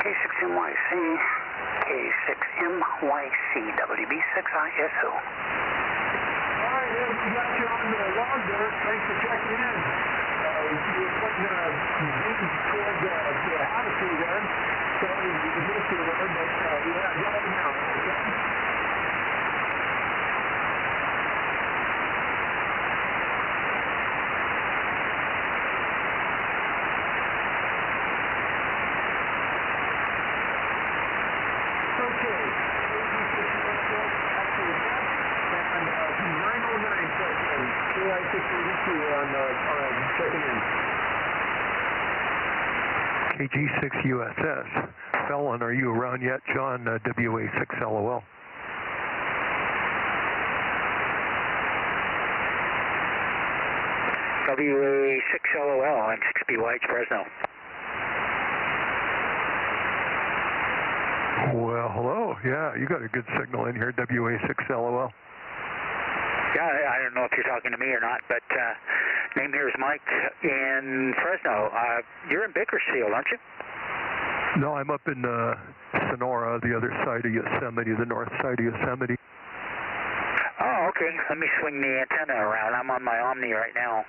K6MYC, K6MYC, WB6ISO. All right, Ed, we got you on the log there. Thanks for checking in. You're putting beans toward the attitude there. Sorry you missed you there, but yeah, go ahead now. Okay? KG6USS. Felon, are you around yet? John, WA6LOL. WA6LOL, I'm 6BY, Fresno. Well, hello. Yeah, you got a good signal in here, WA6LOL. Yeah, I don't know if you're talking to me or not, but name here is Mike in Fresno. You're in Bakersfield, aren't you? No, I'm up in Sonora, the other side of Yosemite, the north side of Yosemite. Oh, okay. Let me swing the antenna around. I'm on my Omni right now,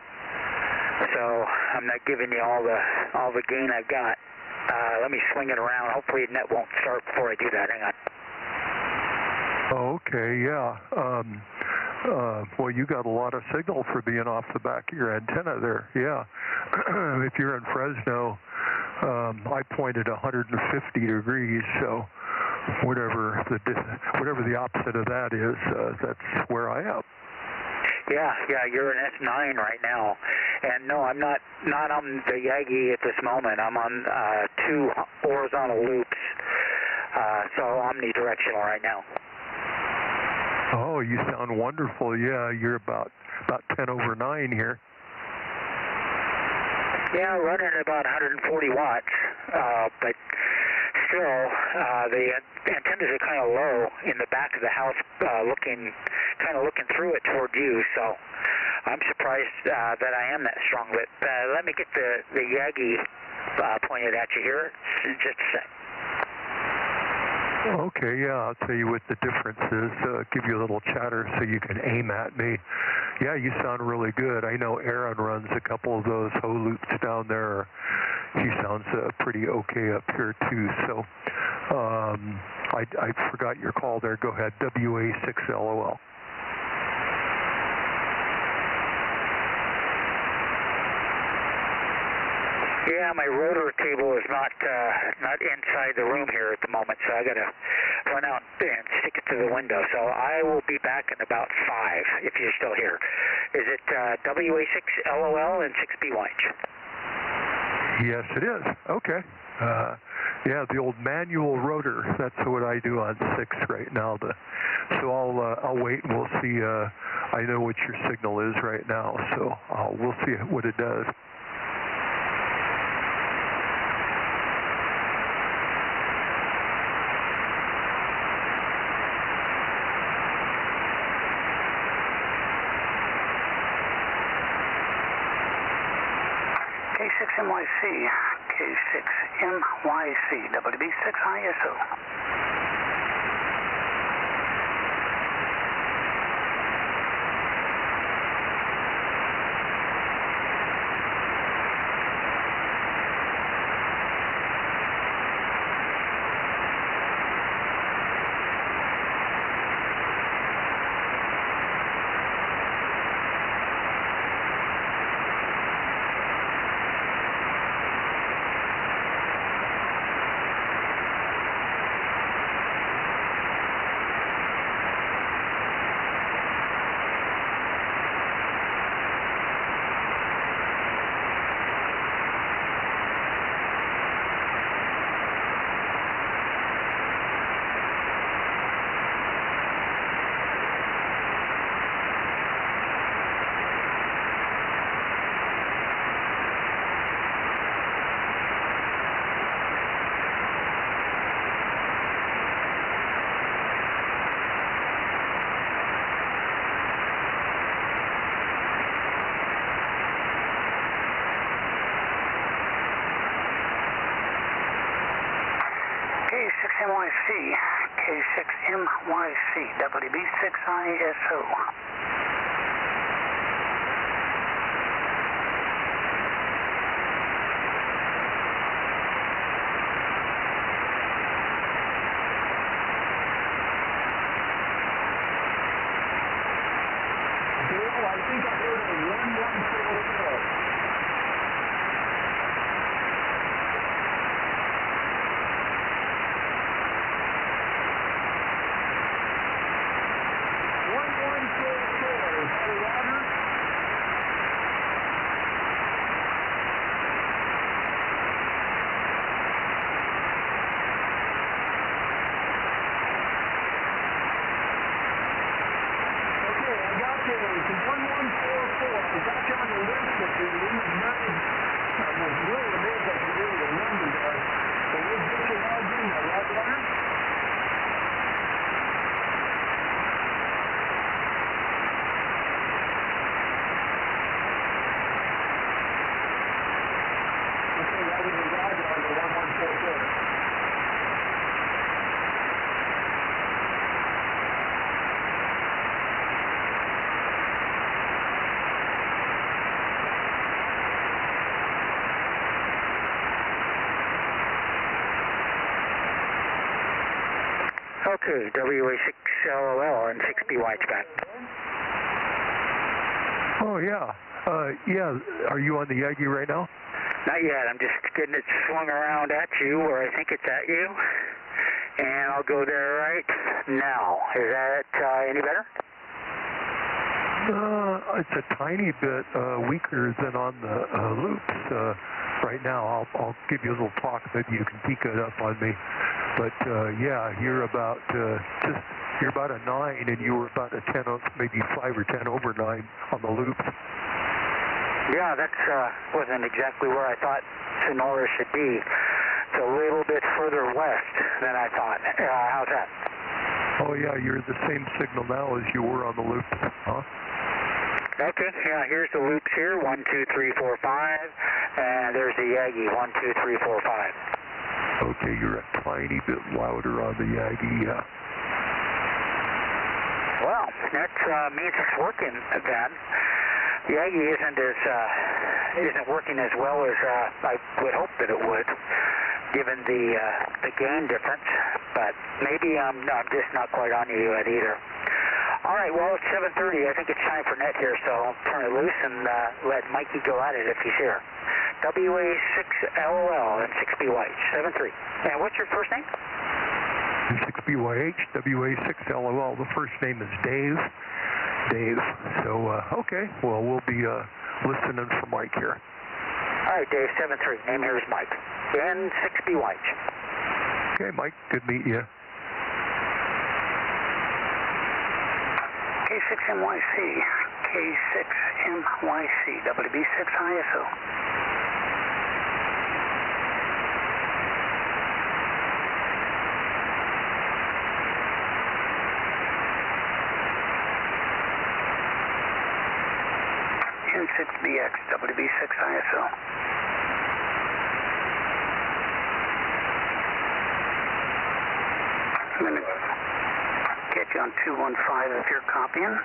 so I'm not giving you all the gain I've got. Let me swing it around. Hopefully the net won't start before I do that. Hang on. Oh, okay, yeah. Well, you got a lot of signal for being off the back of your antenna there. Yeah. If you're in Fresno, I pointed 150 degrees, so whatever the opposite of that is, that's where I am. Yeah, you're in S9 right now, and no, I'm not on the Yagi at this moment. I'm on 2 horizontal loops, so omnidirectional right now. Oh, you sound wonderful. Yeah, you're about 10 over 9 here. Yeah, running about 140 watts, but still, the antennas are kind of low in the back of the house, looking through it toward you. So I'm surprised that I am that strong. But let me get the Yagi pointed at you here in just a sec. Okay, yeah, I'll tell you what the difference is. Give you a little chatter so you can aim at me. Yeah, you sound really good. I know Aaron runs a couple of those Ho loops down there. He sounds pretty okay up here too. So I forgot your call there. Go ahead, WA6LOL. Yeah, my rotor cable is not inside the room here at the moment, so I got to run out and stick it to the window. So I will be back in about 5 if you're still here. Is it WA6LOL and 6BY? Yes, it is. Okay. Yeah, the old manual rotor. That's what I do on 6 right now. So I'll wait and we'll see. I know what your signal is right now, so we'll see what it does. K6MYC, K6MYC, WB6ISO. K6NYC, K6NYC, WB6ISO. Bill, I think I heard a 1144. 1144, is that a router? Okay, I got you. It's 1144. I got you on the list, but you didn't manage. I was really amazed that you really remembered that. So we'll get you logged in there, right, Runner? Okay, that was a Roger on the 1144. Okay, WA6LOL and 6BY back. Oh, yeah. Yeah, are you on the Yagi right now? Not yet. I'm just getting it swung around at you, or I think it's at you. And I'll go there right now. Is that any better? It's a tiny bit weaker than on the loops right now. I'll give you a little talk. Maybe you can peek it up on me. But yeah, you're about you're about a 9, and you were about a 10, maybe 5 or 10 over 9 on the loops. Yeah, that wasn't exactly where I thought Sonora should be. It's a little bit further west than I thought. How's that? Oh yeah, you're the same signal now as you were on the loops, huh? Okay, yeah, here's the loops here, 1, 2, 3, 4, 5, and there's the Yagi, 1, 2, 3, 4, 5. Okay, you're a tiny bit louder on the Yagi, yeah. Well, that means it's working then. The Yagi isn't working as well as I would hope that it would, given the gain difference. But maybe I'm just not quite on you yet either. All right, well, it's 7:30. I think it's time for net here, so I'll turn it loose and let Mikey go at it if he's here. WA6LOL and 6BYH, 7-3. And what's your first name? 6BYH, WA6LOL. The first name is Dave. So, okay, well, we'll be listening for Mike here. All right, Dave, 7-3. Name here is Mike. And 6BYH. Okay, Mike, good to meet you. K6NYC, K6NYC, WB6ISO. N6BX, WB6ISO. I'm going to get you on 215 if you're copying.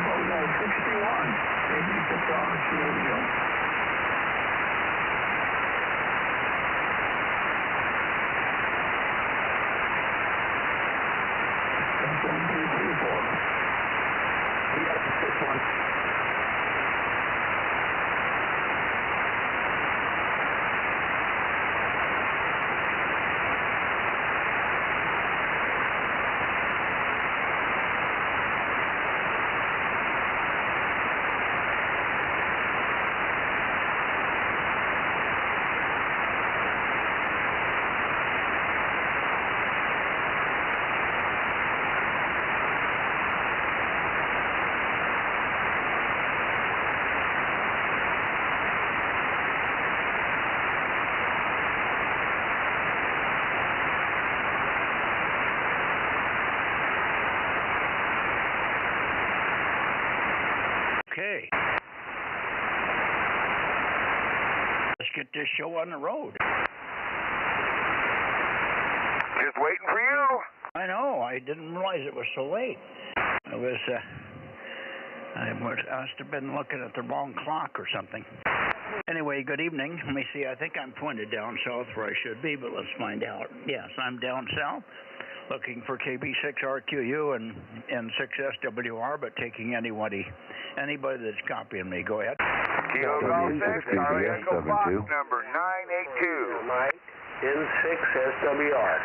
Bozo 61, maybe the promise you will go. That's 1, 2, 3, 4. Yes, this one. Okay. Let's get this show on the road. Just waiting for you. I know. I didn't realize it was so late. I must have been looking at the wrong clock or something. Anyway, good evening. Let me see. I think I'm pointed down south where I should be, but let's find out. Yes, I'm down south, looking for KB6RQU and N6SWR, but taking anybody that's copying me. Go ahead. Kilo Golf 6, Charlie Echo Fox, number 982. Mike, N6SWR.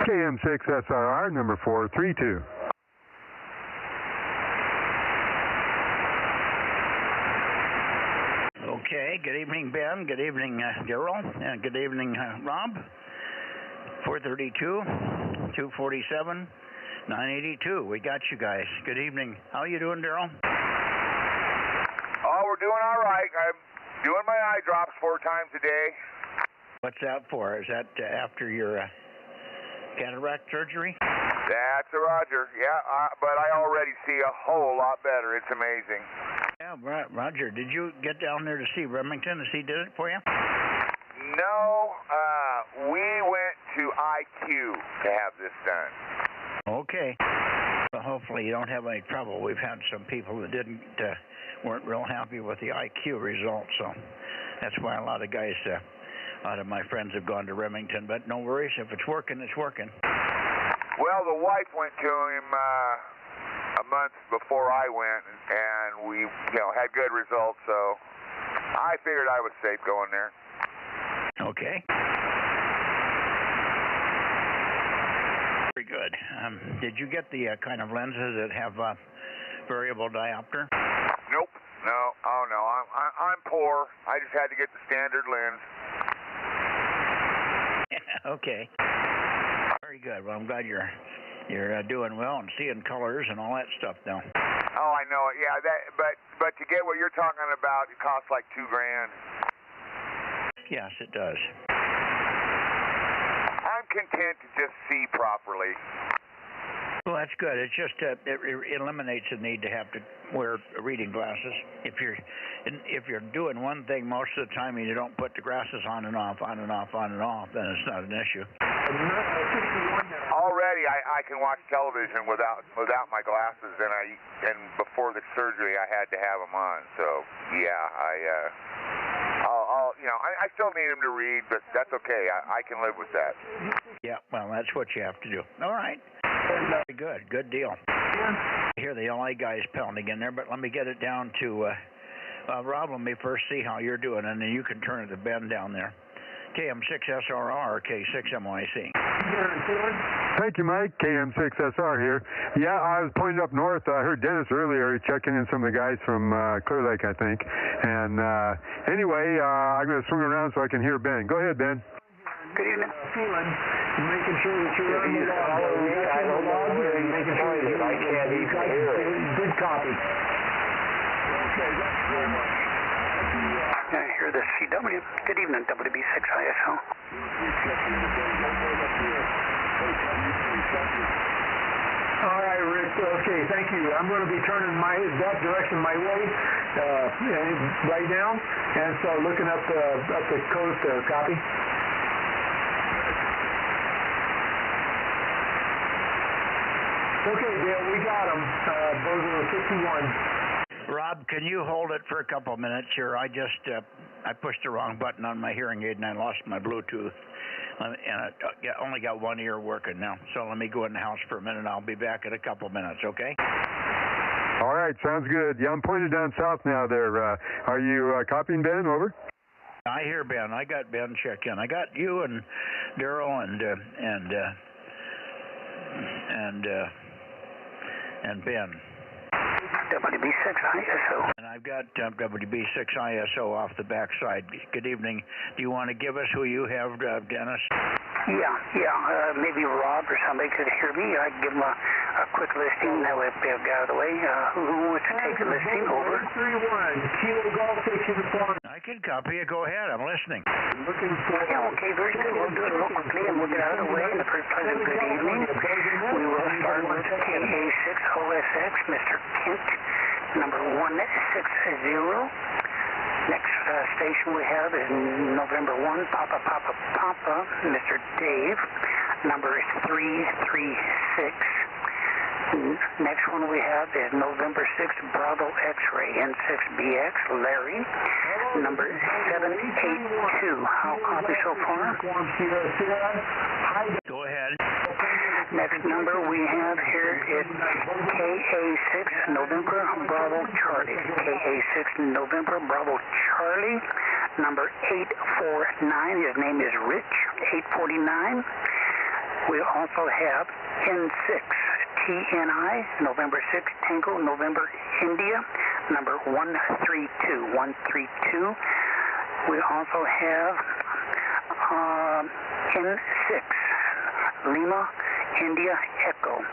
KM6SRR, number 432. Okay, good evening, Ben. Good evening, Daryl. And good evening, Rob. 432, 247, 982. We got you guys. Good evening. How you doing, Daryl? Oh, we're doing all right. I'm doing my eye drops 4 times a day. What's that for? Is that after your cataract surgery? That's a Roger. Yeah, but I already see a whole lot better. It's amazing. Yeah, Roger. Did you get down there to see Remington as he did it for you? No, we went to IQ to have this done. Okay. Well, hopefully you don't have any trouble. We've had some people that weren't real happy with the IQ results, so that's why a lot of guys, a lot of my friends have gone to Remington. But no worries, if it's working, it's working. Well, the wife went to him a month before I went, and we, had good results. So I figured I was safe going there. Okay. Very good. Did you get the kind of lenses that have variable diopter? Nope. No. Oh no. I'm poor. I just had to get the standard lens. Okay. Very good. Well, I'm glad you're doing well and seeing colors and all that stuff now. Oh, I know it. Yeah. But to get what you're talking about, it costs like $2,000. Yes, it does. I'm content to just see properly. Well, that's good. It's just it eliminates the need to have to wear reading glasses. If you're doing one thing most of the time and you don't put the glasses on and off, on and off, on and off, then it's not an issue. Already, I can watch television without my glasses, and before the surgery, I had to have them on. So yeah, I still need them to read, but that's okay. I can live with that. Yeah, well, that's what you have to do. All right. Very good. Good deal. I hear the LA guys pounding in there, but let me get it down to Rob. Let me first see how you're doing, and then you can turn it to Ben down there. KM6SRR, K6MYC. Thank you, Mike. KM6SR here. Yeah, I was pointed up north. I heard Dennis earlier checking in some of the guys from Clear Lake, I think. And anyway, I'm going to swing around so I can hear Ben. Go ahead, Ben. Good evening. Making sure that you're on the log. Making sure that I can't even hear it. Good copy. Okay, that's very much. Here the CW. Good evening, WB6ISO. All right, Rick. Okay, thank you. I'm going to be turning that direction my way right now, and so looking up the coast. Copy. Okay, Dale, we got him. Bozo 61. Rob, can you hold it for a couple of minutes here? I pushed the wrong button on my hearing aid and I lost my Bluetooth. And I only got one ear working now. So let me go in the house for a minute. I'll be back in a couple of minutes, okay? All right, sounds good. Yeah, I'm pointed down south now there. Are you copying, Ben? Over? I hear Ben. I got Ben check in. I got you and Daryl and Ben. WB6ISO. And I've got WB6ISO off the backside. Good evening. Do you want to give us who you have, Dennis? Yeah. Maybe Rob or somebody could hear me. I'd give him a quick listing. That way, if we have out of the way, who wants to take the listing over? 31. Kilo Golf Station Farm. I can copy it. Go ahead. I'm listening. Looking for. Yeah, okay, very good. We'll do it real quickly and we'll get out of the way. And a very pleasant good evening. We will start with KA6OSX, Mr. Kent number 160. Next station we have is November 1, Papa, Mr. Dave. Number is 336. Next one we have is November 6, Bravo X-Ray, N6BX, Larry. Number 782. How copy so far? Go ahead. Next number we have here is KA6 November Bravo Charlie. KA6 November Bravo Charlie. Number 849. His name is Rich. 849. We also have N6 TNI November 6 Tango November India. Number 132. 132. We also have N6 Lima India Echo.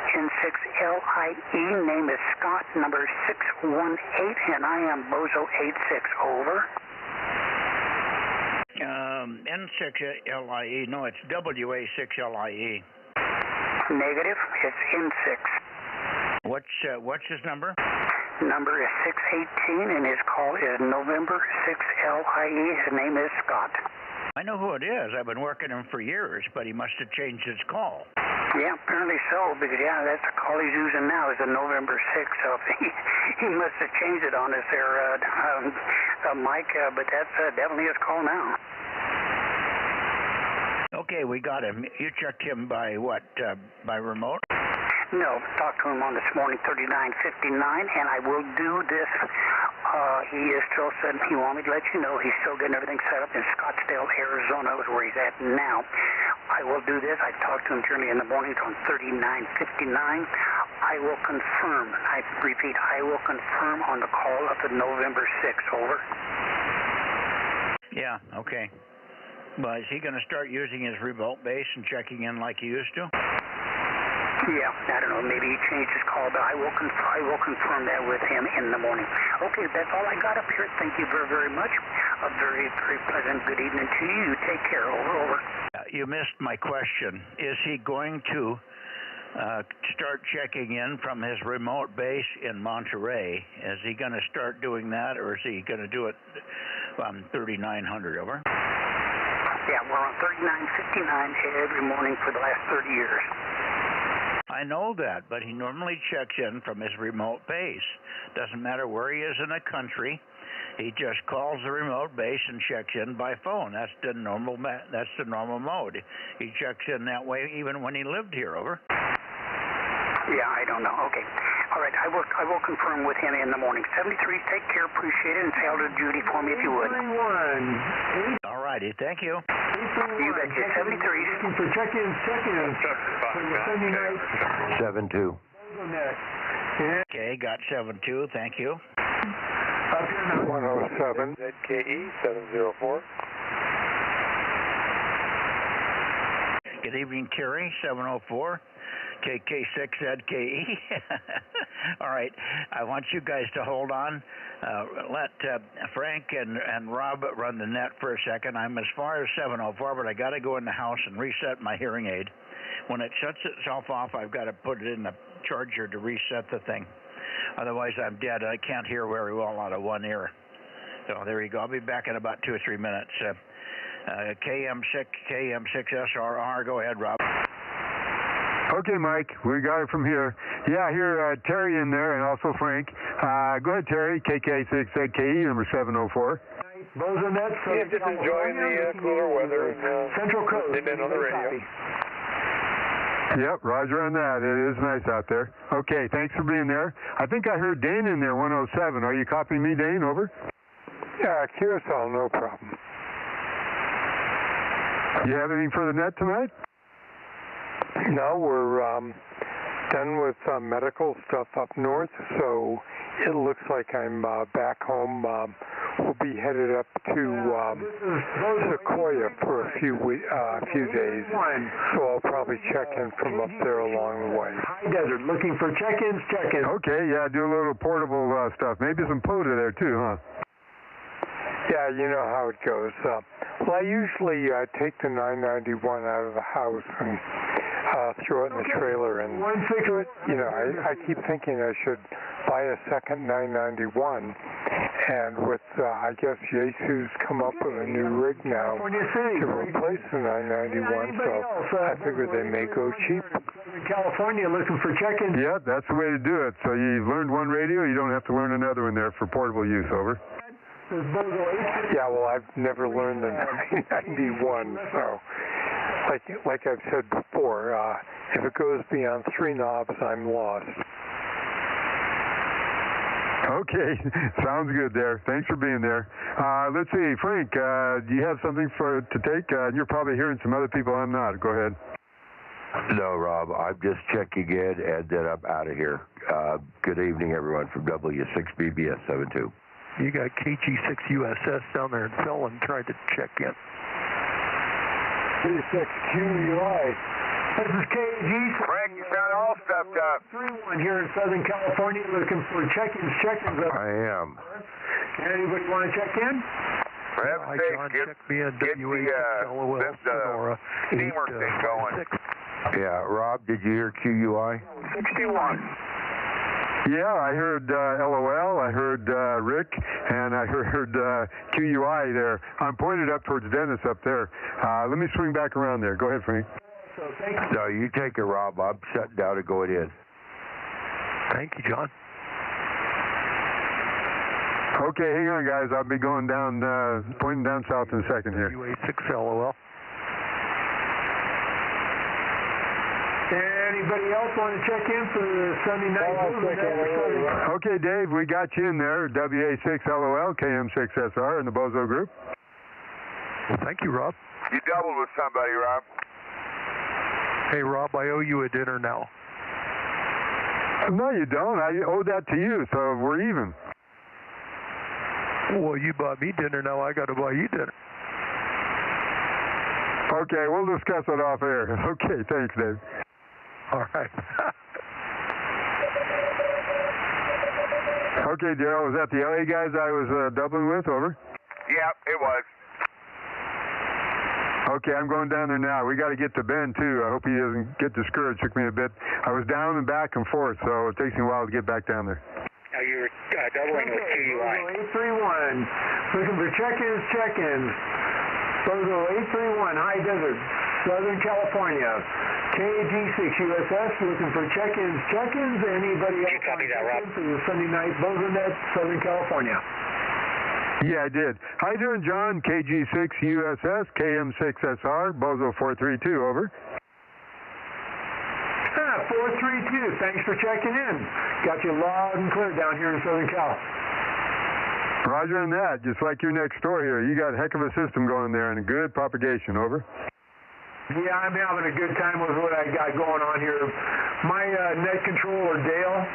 N6LIE, name is Scott, number 618, and I am Bozo 86, over. N6LIE, no, it's WA6LIE. Negative, it's N6. What's his number? Number is 618, and his call is November 6LIE. His name is Scott. I know who it is. I've been working him for years, but he must have changed his call. Yeah, apparently so, because, yeah, that's the call he's using now is a November 6, so he must have changed it on us there, Mike, but that's definitely his call now. Okay, we got him. You checked him by what, by remote? No, talked to him on this morning, 3959, and I will do this. He is still said he wanted me to let you know he's still getting everything set up in Scottsdale, Arizona, is where he's at now. I will do this. I talked to him early in the morning on 3959. I will confirm. I repeat, I will confirm on the call of the November 6th. Over. Yeah. Okay. Well, is he going to start using his remote base and checking in like he used to? Yeah, I don't know. Maybe he changed his call, but I will confirm that with him in the morning. Okay, that's all I got up here. Thank you very, very much. A very, very pleasant good evening to you. You take care. Over. You missed my question. Is he going to start checking in from his remote base in Monterey? Is he going to start doing that, or is he going to do it on 3900? Over. Yeah, we're on 3959 every morning for the last 30 years. I know that, but he normally checks in from his remote base. Doesn't matter where he is in the country. He just calls the remote base and checks in by phone. That's the normal mode. He checks in that way even when he lived here. Over. Yeah, I don't know. Okay. All right, I will confirm with him in the morning. 73, take care, appreciate it, and say hello to Judy for me if you would. All righty, thank you. You betcha. 73. Looking for check-in seconds. 7-2. Okay, got 7-2, thank you. 107 ZKE 704. Good evening, Terry, 704. KK6ZKE. All right, I want you guys to hold on. Let Frank and Rob run the net for a second. I'm as far as 704, but I got to go in the house and reset my hearing aid. When it shuts itself off, I've got to put it in the charger to reset the thing. Otherwise, I'm dead. I can't hear very well out of one ear. So there you go. I'll be back in about 2 or 3 minutes. KM6SRR. Go ahead, Rob. Okay, Mike, we got it from here. Yeah, I hear Terry in there and also Frank. Go ahead, Terry, KK6ZKE, number 704. Bozo Net. Yeah, just enjoying the cooler weather and Central Coast. listening on the radio. Yep, roger on that. It is nice out there. Okay, thanks for being there. I think I heard Dane in there, 107. Are you copying me, Dane? Over. Yeah, QSL, no problem. You have anything for the net tonight? No, we're done with medical stuff up north, so it looks like I'm back home. We'll be headed up to Sequoia for a few days, so I'll probably check in from up there along the way. High desert, looking for check-ins. Okay, yeah, do a little portable stuff. Maybe some POTA there too, huh? Yeah, you know how it goes. Well, I usually take the 991 out of the house and throw it in the trailer, and you know, I keep thinking I should buy a second 991. And with, I guess, Yaesu's come up with a new rig now to replace the 991, so I figure they may go cheap. In California, looking for check-ins. Yeah, that's the way to do it. So you've learned one radio, you don't have to learn another one there for portable use, over. Yeah, well, I've never learned the 991, so like I've said before, if it goes beyond 3 knobs, I'm lost. Okay, sounds good there. Thanks for being there. Let's see, Frank, do you have something to take? You're probably hearing some other people. I'm not. Go ahead. No, Rob, I'm just checking in, and then I'm out of here. Good evening, everyone, from W6BBS72. You got KG6USS down there in Fallon trying to check in. 36QUI. This is KG. Frank, you sound all stuffed up. 31 here in Southern California, looking for check-ins. I am. Anybody want to check in? For heaven's sake, get the steamer thing going. Yeah, Rob, did you hear QUI? 61. Yeah, I heard LOL, I heard Rick, and I heard QUI there. I'm pointed up towards Dennis up there. Let me swing back around there. Go ahead, Frank. No, you take it, Rob. I'm shutting down and going in. Thank you, John. Okay, hang on, guys. I'll be going down, pointing down south in a second here. UA6LOL. Anybody else want to check in for the Sunday night? Okay, Dave, we got you in there. WA6LOL, KM6SR, in the Bozo group. Well, thank you, Rob. You doubled with somebody, Rob. Hey, Rob, I owe you a dinner now. No, you don't. I owe that to you, so we're even. Well, you bought me dinner, now I got to buy you dinner. Okay, we'll discuss it off air. Okay, thanks, Dave. All right. Okay, Daryl, was that the LA guys I was doubling with? Over. Yeah, it was. Okay, I'm going down there now. We got to get to Ben, too. I hope he doesn't get discouraged. Took me a bit. I was down and back and forth, so it takes me a while to get back down there. Now you're doubling with QUI. 831. Looking for check-ins. Bozo 831, High Desert, Southern California. KG6USS, looking for check-ins. Anybody else? You copy that, Rob? For the Sunday night, Bozo Net, Southern California. Yeah, I did. How you doing, John? KG6USS, KM6SR, Bozo 432, over. 432, thanks for checking in. Got you loud and clear down here in Southern Cal. Roger on that. Just like your next door here. You got a heck of a system going there and a good propagation, over. Yeah, I'm having a good time with what I got going on here. My net controller, Dale,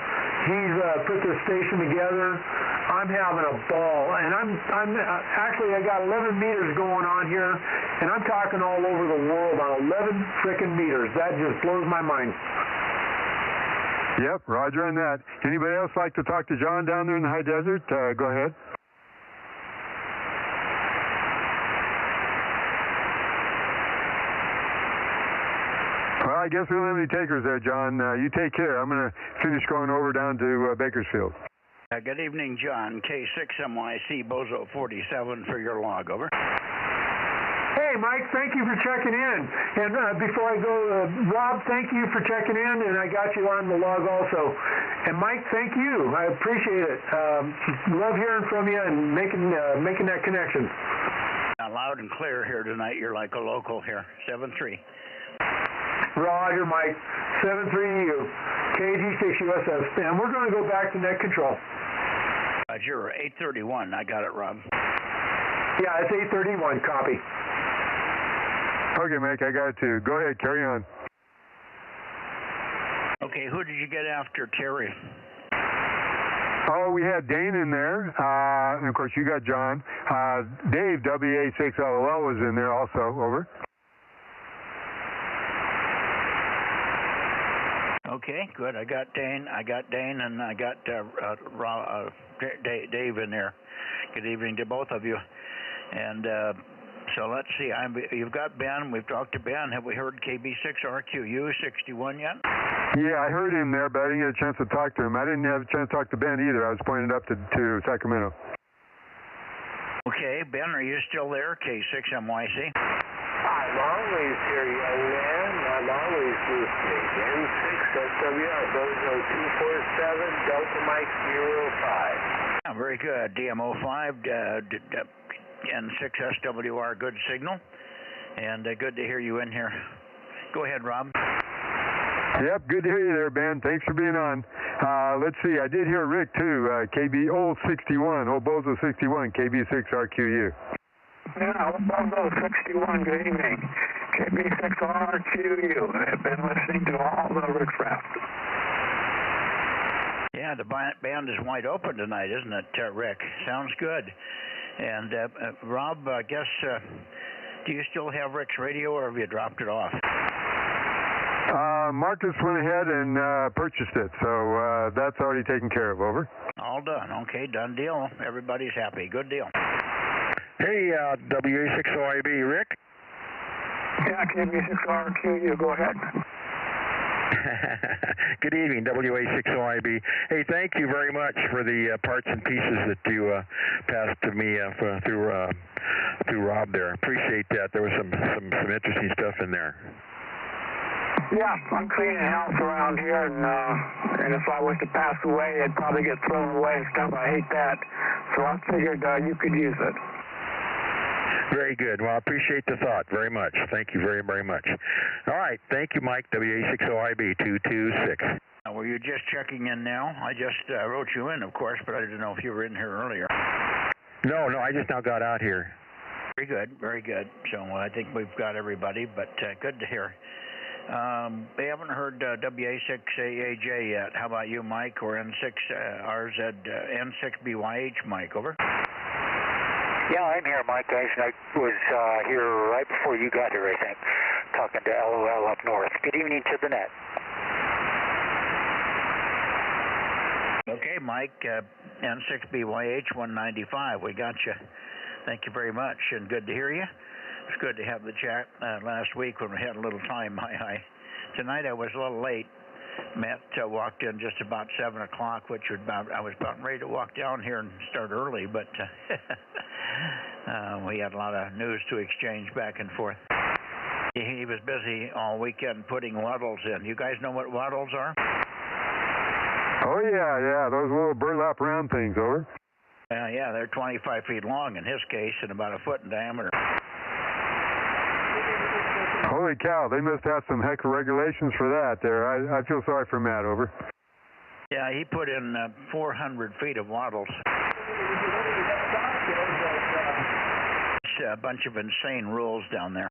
he's put this station together. I'm having a ball, and I'm actually I got 11 meters going on here, and I'm talking all over the world on 11 frickin' meters. That just blows my mind. Yep, roger on that. Anybody else like to talk to John down there in the high desert? Go ahead. Well, I guess we don't have any takers there, John. You take care. I'm going to finish going over down to Bakersfield. Good evening, John. K6MYC Bozo 47 for your log, over. Hey, Mike, thank you for checking in. And before I go, Rob, thank you for checking in, and I got you on the log also. And Mike, thank you. I appreciate it. Love hearing from you and making that connection. Loud and clear here tonight. You're like a local here. 7-3. Roger, Mike. 7-3U. KG6USS. And we're going to go back to net control. Roger. 831. I got it, Rob. Yeah, it's 831. Copy. Okay, Mike, I got it too. Go ahead, carry on. Okay, who did you get after Terry? Oh, we had Dane in there, and of course you got John. Dave, WA6LOL, was in there also, over. Okay, good. I got Dane, and I got Dave in there. Good evening to both of you. And so let's see. You've got Ben. We've talked to Ben. Have we heard KB6RQU 61 yet? Yeah, I heard him there, but I didn't get a chance to talk to him. I didn't have a chance to talk to Ben either. I was pointed up to Sacramento. Okay, Ben, are you still there? K6MYC. I'm always here, young man. I'm always listening. N6SWR, Bozo 247, Delta Mike 05. Very good. DMO5, N6SWR, good signal. And good to hear you in here. Go ahead, Rob. Yep, good to hear you there, Ben. Thanks for being on. Let's see, I did hear Rick too, KB, old 61, old Bozo 61, KB6RQU. Yeah, old Bozo 61, good evening. KB6RQU. I've been listening to all the riffraff. Yeah, the band is wide open tonight, isn't it, Rick? Sounds good. And Rob, I guess, do you still have Rick's radio, or have you dropped it off? Marcus went ahead and purchased it, so that's already taken care of. Over. All done. Okay, done deal. Everybody's happy. Good deal. Hey, WA60IB, Rick? Yeah, KB6RQU, go ahead. Good evening, WA60IB. Hey, thank you very much for the parts and pieces that you passed to me through Rob there. Appreciate that. There was some interesting stuff in there. Yeah, I'm cleaning house around here, and if I was to pass away, it'd probably get thrown away and stuff. I hate that. So I figured you could use it. Very good. Well, I appreciate the thought very much. Thank you very, very much. All right. Thank you, Mike, WA60IB 226. Were you just checking in now? I just wrote you in, of course, but I didn't know if you were in here earlier. No, I just now got out here. Very good, very good. So I think we've got everybody, but good to hear. We haven't heard WA6AAJ yet. How about you, Mike, or N6BYH, Mike? Over. Yeah, I'm here, Mike. I was here right before you got here, I think, talking to LOL up north. Good evening to the net. Okay, Mike, N6BYH 195. We got you. Thank you very much, and good to hear you. It's good to have the chat last week when we had a little time. Tonight I was a little late. Matt walked in just about 7 o'clock, which was I was about ready to walk down here and start early, but we had a lot of news to exchange back and forth. He was busy all weekend putting wattles in. You guys know what wattles are? Oh, yeah, those little burlap round things, over. Yeah, they're 25 feet long in his case and about a foot in diameter. Holy cow, they must have some heck of regulations for that there. I feel sorry for Matt, over. Yeah, he put in 400 feet of wattles. It's a bunch of insane rules down there.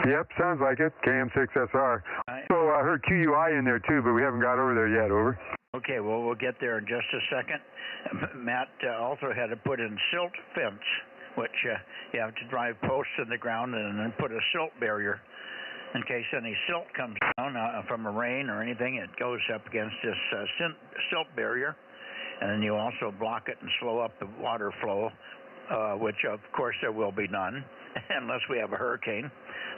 Yep, sounds like it. KM6SR. So I heard QUI in there too, but we haven't got over there yet, over. Okay, well, we'll get there in just a second. Matt also had to put in silt fence, which you have to drive posts in the ground and then put a silt barrier in case any silt comes down from a rain or anything. It goes up against this silt barrier, and then you also block it and slow up the water flow, which of course there will be none unless we have a hurricane.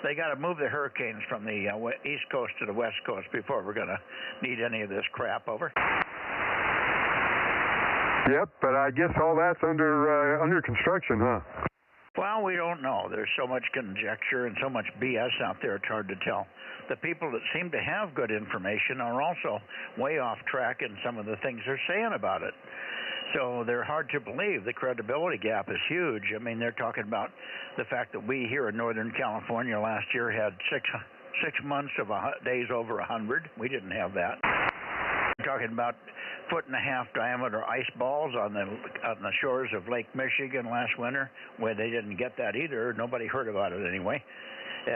They got to move the hurricanes from the east coast to the west coast before we're going to need any of this crap, over. Yep, but I guess all that's under construction, huh? Well, we don't know. There's so much conjecture and so much BS out there, it's hard to tell. The people that seem to have good information are also way off track in some of the things they're saying about it. So they're hard to believe. The credibility gap is huge. I mean, they're talking about the fact that we here in Northern California last year had six months of days over 100. We didn't have that. They're talking about 1.5-foot diameter ice balls on the shores of Lake Michigan last winter, where they didn't get that either. Nobody heard about it anyway. So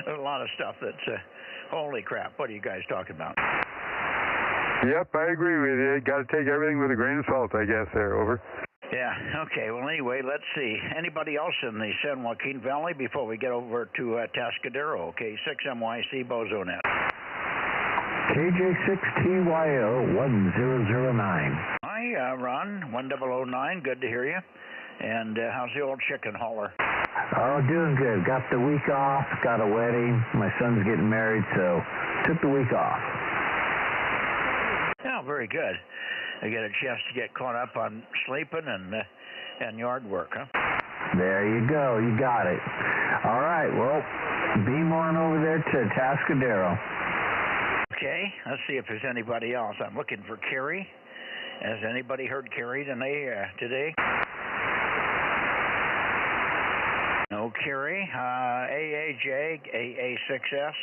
there's a lot of stuff that's holy crap. What are you guys talking about? Yep, I agree with you. You got to take everything with a grain of salt, I guess, there, over. Yeah, okay. Well, anyway, let's see. Anybody else in the San Joaquin Valley before we get over to Tascadero? Okay, 6MYC Bozo Net. KJ6TYO 1009. Hi, Ron, 1009. Good to hear you. And how's the old chicken hauler? Oh, doing good. Got the week off, got a wedding. My son's getting married, so took the week off. Yeah, very good. I get a chance to get caught up on sleeping and yard work, huh? There you go. You got it. All right. Well, beam on over there to Atascadero. Okay. Let's see if there's anybody else. I'm looking for Kerry. Has anybody heard Kerry today? No Kerry. AAJ, AA6S,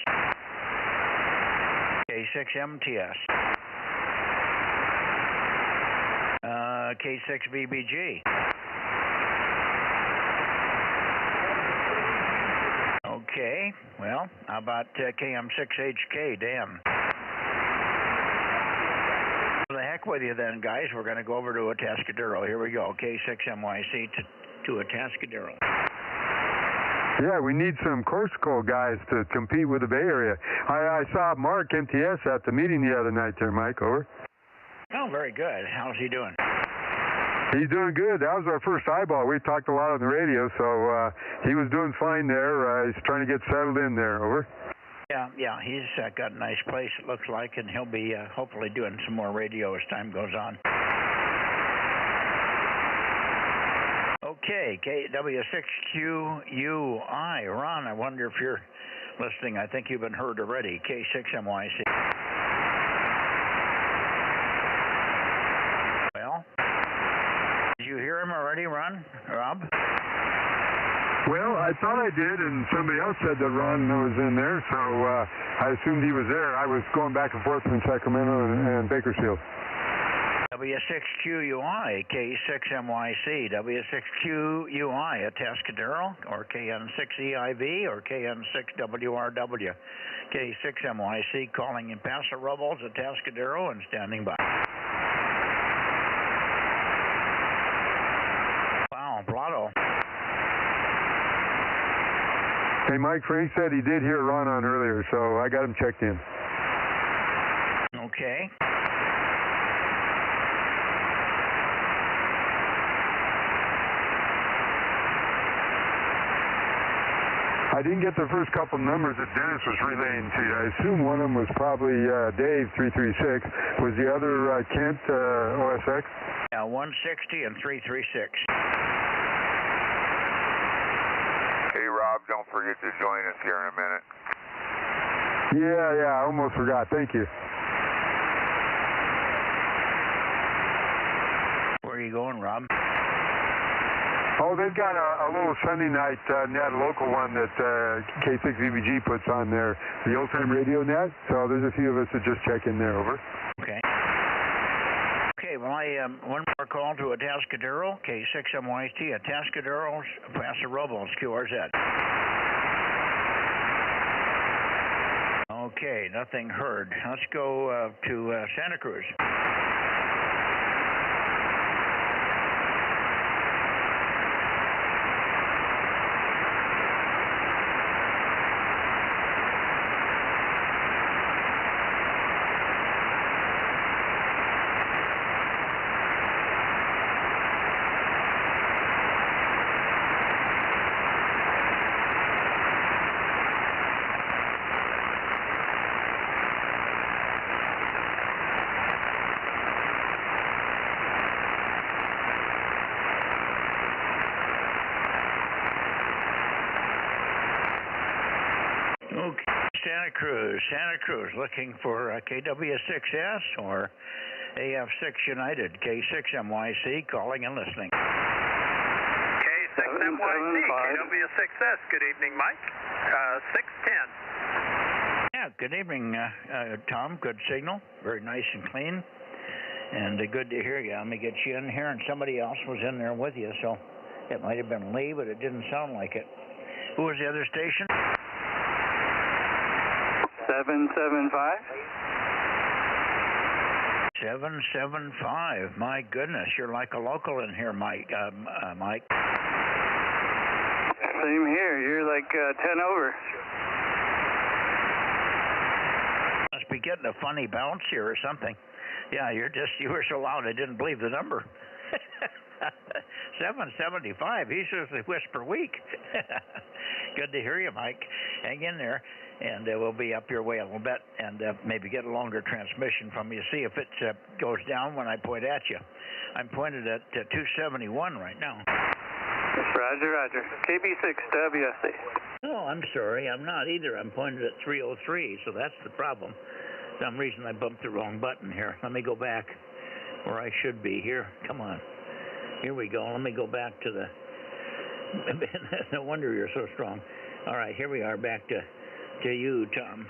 K6MTS, K6BBG. Okay, well, how about KM6HK, Dan? The heck with you then, guys. We're going to go over to Atascadero. Here we go, K6MYC to Atascadero. Yeah, we need some Corsico guys to compete with the Bay Area. I saw Mark MTS at the meeting the other night there, Mike. Over. Oh, very good. How's he doing? He's doing good. That was our first eyeball. We talked a lot on the radio, so he was doing fine there. He's trying to get settled in there. Over. Yeah, he's got a nice place, it looks like, and he'll be hopefully doing some more radio as time goes on. Okay, KW6QUI. Ron, I wonder if you're listening. I think you've been heard already. K6MYC. Well, did you hear him already, Ron? Rob? Well, I thought I did, and somebody else said that Ron was in there, so I assumed he was there. I was going back and forth from Sacramento and Bakersfield. W6QUI, K6MYC, W6QUI, Atascadero, or KN6EIV, or KN6WRW, K6MYC, calling in Paso Robles, Atascadero, and standing by. Wow, Blotto. Hey, Mike, Frank said he did hear Ron on earlier, so I got him checked in. Okay. I didn't get the first couple numbers that Dennis was relaying to you. I assume one of them was probably Dave, 336. Was the other Kent, OSX? Yeah, 160 and 336. Hey, Rob, don't forget to join us here in a minute. Yeah, I almost forgot. Thank you. Where are you going, Rob? Oh, they've got a little Sunday night net, local one that K6VBG puts on there, the old-time radio net. So there's a few of us that just check in there. Over. Okay. Okay, well, one more call to Atascadero, K6MYT, Atascadero, Paso Robles, QRZ. Okay, nothing heard. Let's go to Santa Cruz. Santa Cruz, looking for KW6S or AF6 United, K6MYC, calling and listening. K6MYC, KW6S, good evening, Mike. 610. Yeah, good evening, Tom. Good signal, very nice and clean, and good to hear you. Let me get you in here, and somebody else was in there with you, so it might have been Lee, but it didn't sound like it. Who was the other station? 775. 775. My goodness, you're like a local in here, Mike. Mike. Same here. You're like 10 over. Must be getting a funny bounce here or something. Yeah, you were so loud I didn't believe the number. 775. He says they whisper weak. Good to hear you, Mike. Hang in there, and we'll be up your way a little bit, and maybe get a longer transmission from you. See if it goes down when I point at you. I'm pointed at 271 right now. Roger, roger. KB6 WSC. Oh, I'm sorry. I'm not either. I'm pointed at 303, so that's the problem. For some reason I bumped the wrong button here. Let me go back where I should be here. Come on. Here we go. Let me go back to the... No wonder you're so strong. All right, here we are, back to you, Tom.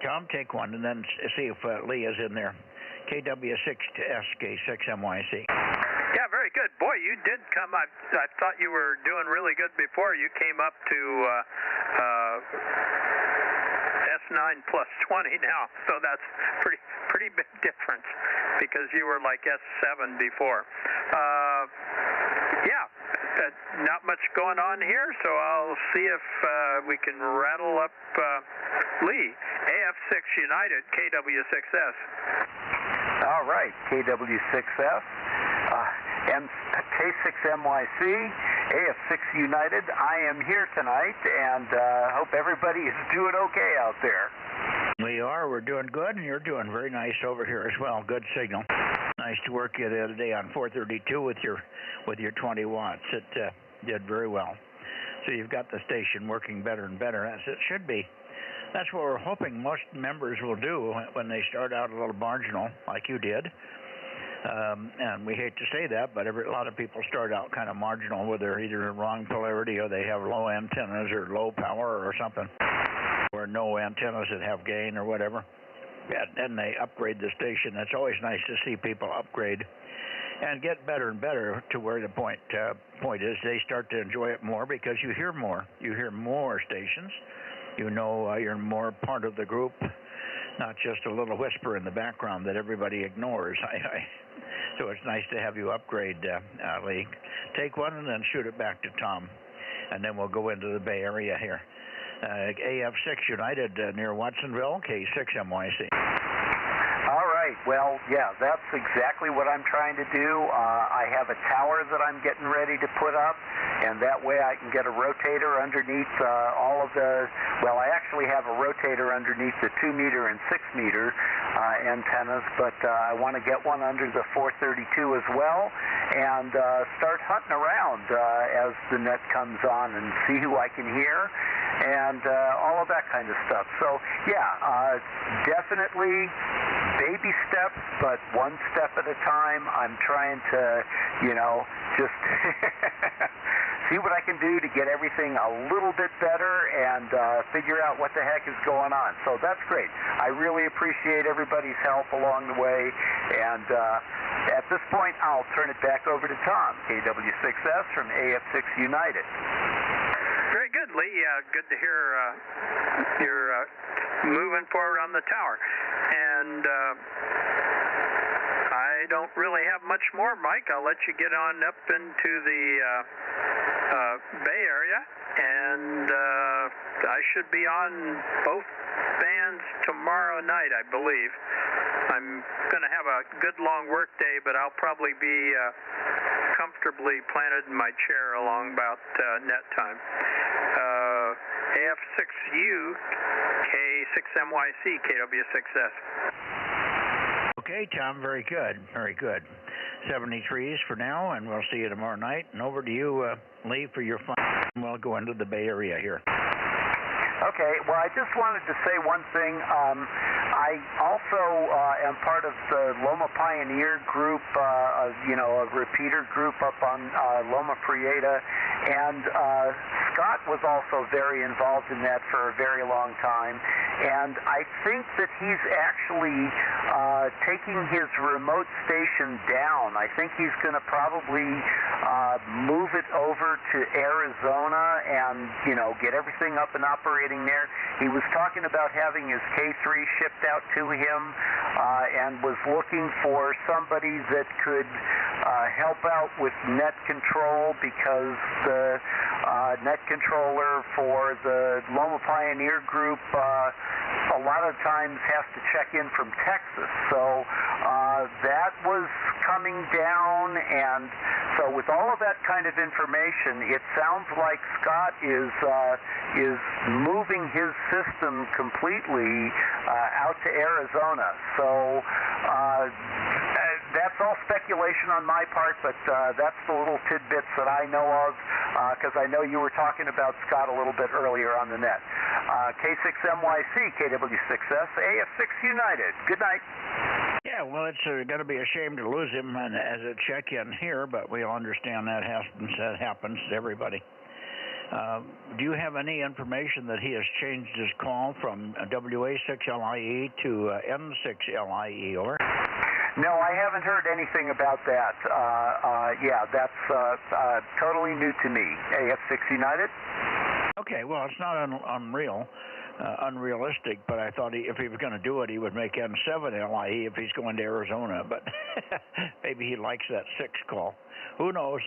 Tom, take one, and then see if Lee is in there. KW6SK6MYC. Yeah, very good. Boy, you did come. I thought you were doing really good before. You came up to S9 plus 20 now, so that's pretty big difference because you were like S7 before. Yeah, not much going on here, so I'll see if we can rattle up Lee. AF6 United, KW6S. All right, KW6S, K6MYC, AF6 United. I am here tonight, and hope everybody is doing okay out there. We are. We're doing good, and you're doing very nice over here as well. Good signal. Nice to work you the other day on 432 with your 20 watts. It did very well. So you've got the station working better and better, as it should be. That's what we're hoping most members will do when they start out a little marginal, like you did. And we hate to say that, but a lot of people start out kind of marginal, where they're either wrong polarity or they have low antennas or low power or something, or no antennas that have gain or whatever. And then they upgrade the station. It's always nice to see people upgrade and get better and better to where the point is they start to enjoy it more because you hear more. You hear more stations. You know you're more part of the group, not just a little whisper in the background that everybody ignores. So it's nice to have you upgrade, Lee. Take one and then shoot it back to Tom, and then we'll go into the Bay Area here. AF6 United near Watsonville, K6MYC. All right. Well, yeah, that's exactly what I'm trying to do. I have a tower that I'm getting ready to put up, and that way I can get a rotator underneath all of the... Well, I actually have a rotator underneath the 2-meter and 6-meter antennas, but I want to get one under the 432 as well, and start hunting around as the net comes on and see who I can hear, and all of that kind of stuff. So, yeah, definitely baby steps, but one step at a time. I'm trying to, just see what I can do to get everything a little bit better and figure out what the heck is going on. So that's great. I really appreciate everybody's help along the way. And at this point, I'll turn it back over to Tom, KW6S from AF6 United. Very good, Lee. Good to hear you're moving forward on the tower. And I don't really have much more, Mike. I'll let you get on up into the Bay Area, and I should be on both bands tomorrow night, I believe. I'm going to have a good long work day, but I'll probably be comfortably planted in my chair along about net time. AF6U, K6MYC, KW6S. Okay, Tom, very good, very good. 73s for now, and we'll see you tomorrow night. And over to you, Lee, for your fun. We'll go into the Bay Area here. Okay, well, I just wanted to say one thing. I also am part of the Loma Pioneer group, a repeater group up on Loma Prieta, and Scott was also very involved in that for a very long time, and I think that he's actually taking his remote station down. I think he's going to probably move it over to Arizona and, get everything up and operating there. He was talking about having his K3 shipped out to him and was looking for somebody that could help out with net control, because the net controller for the Loma Pioneer group a lot of times has to check in from Texas. So that was coming coming down, and so with all of that kind of information, it sounds like Scott is moving his system completely out to Arizona. So that's all speculation on my part, but that's the little tidbits that I know of, because I know you were talking about Scott a little bit earlier on the net. K6MYC, KW6S, AF6 United. Good night. Yeah, well, it's going to be a shame to lose him as a check-in here, but we all understand that happens to everybody. Do you have any information that he has changed his call from WA6LIE to N6LIE, over? No, I haven't heard anything about that. Yeah, that's totally new to me. AF6 United? Okay, well, it's not unrealistic, but I thought if he was going to do it, he would make N7LIE if he's going to Arizona, but maybe he likes that 6 call. Who knows?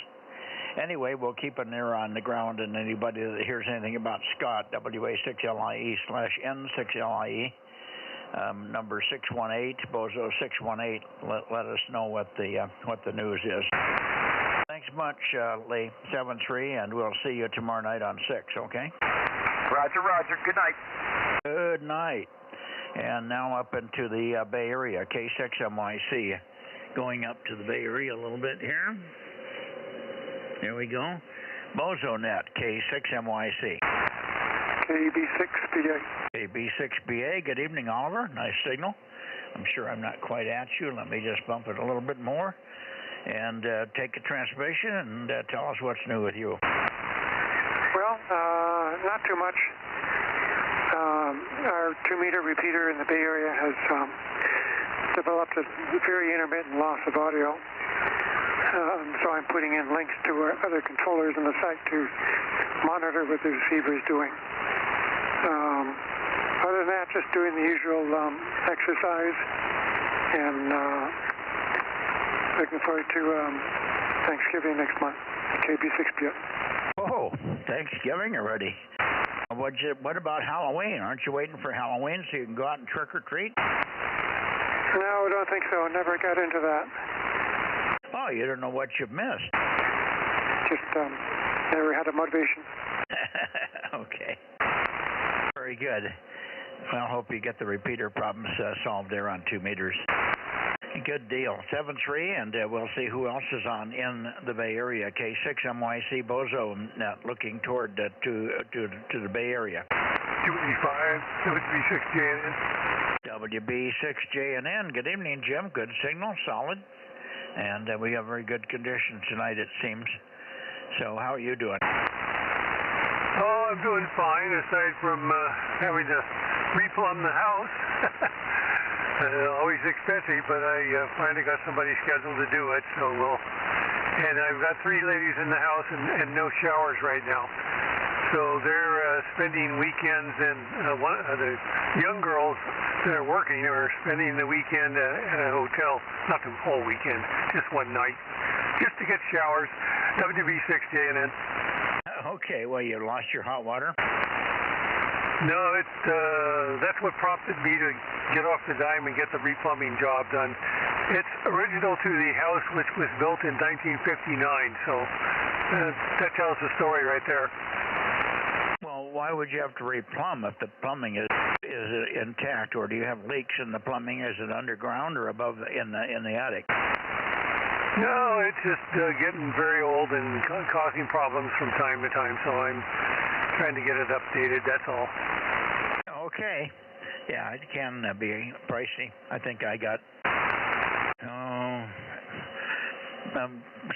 Anyway, we'll keep an ear on the ground, and anybody that hears anything about Scott, WA6LIE/N6LIE, number 618, Bozo 618, let us know what the news is. Thanks much, Lee, 73, and we'll see you tomorrow night on 6, okay? Roger, roger. Good night. Good night. And now up into the Bay Area, K6MYC. Going up to the Bay Area a little bit here. There we go. Bozo Net, K6MYC. KB6BA. KB6BA. Good evening, Oliver. Nice signal. I'm sure I'm not quite at you. Let me just bump it a little bit more. And take a transmission and tell us what's new with you. Well, not too much. Our 2-meter repeater in the Bay Area has developed a very intermittent loss of audio. So I'm putting in links to other controllers on the site to monitor what the receiver is doing. Other than that, just doing the usual exercise and looking forward to Thanksgiving next month, KB6BA. Oh, Thanksgiving already. What about Halloween? Aren't you waiting for Halloween so you can go out and trick or treat? No, I don't think so. I never got into that. Oh, you don't know what you've missed. Just never had a motivation. Okay. Very good. Well, hope you get the repeater problems solved there on 2 meters. Good deal. 73, and we'll see who else is on in the Bay Area. K6MYC Bozo Net, looking toward to the Bay Area. WB5, WB6JNN. WB6JNN. Good evening, Jim. Good signal, solid. And we have very good conditions tonight, it seems. So how are you doing? Oh, I'm doing fine, aside from having to replumb the house. Always expensive, but I finally got somebody scheduled to do it, so and I've got 3 ladies in the house and no showers right now. So they're spending weekends, and the young girls that are working are spending the weekend at a hotel, not the whole weekend, just one night, just to get showers. WB6JNN. Okay, well, you lost your hot water? No, that's what prompted me to get off the dime and get the replumbing job done. It's original to the house, which was built in 1959, so that tells the story right there. Well, why would you have to replumb if the plumbing is intact, or do you have leaks in the plumbing? Is it underground or above in the attic? No, it's just getting very old and causing problems from time to time, so I'm trying to get it updated, that's all. Okay. Yeah, it can be pricey. I think I got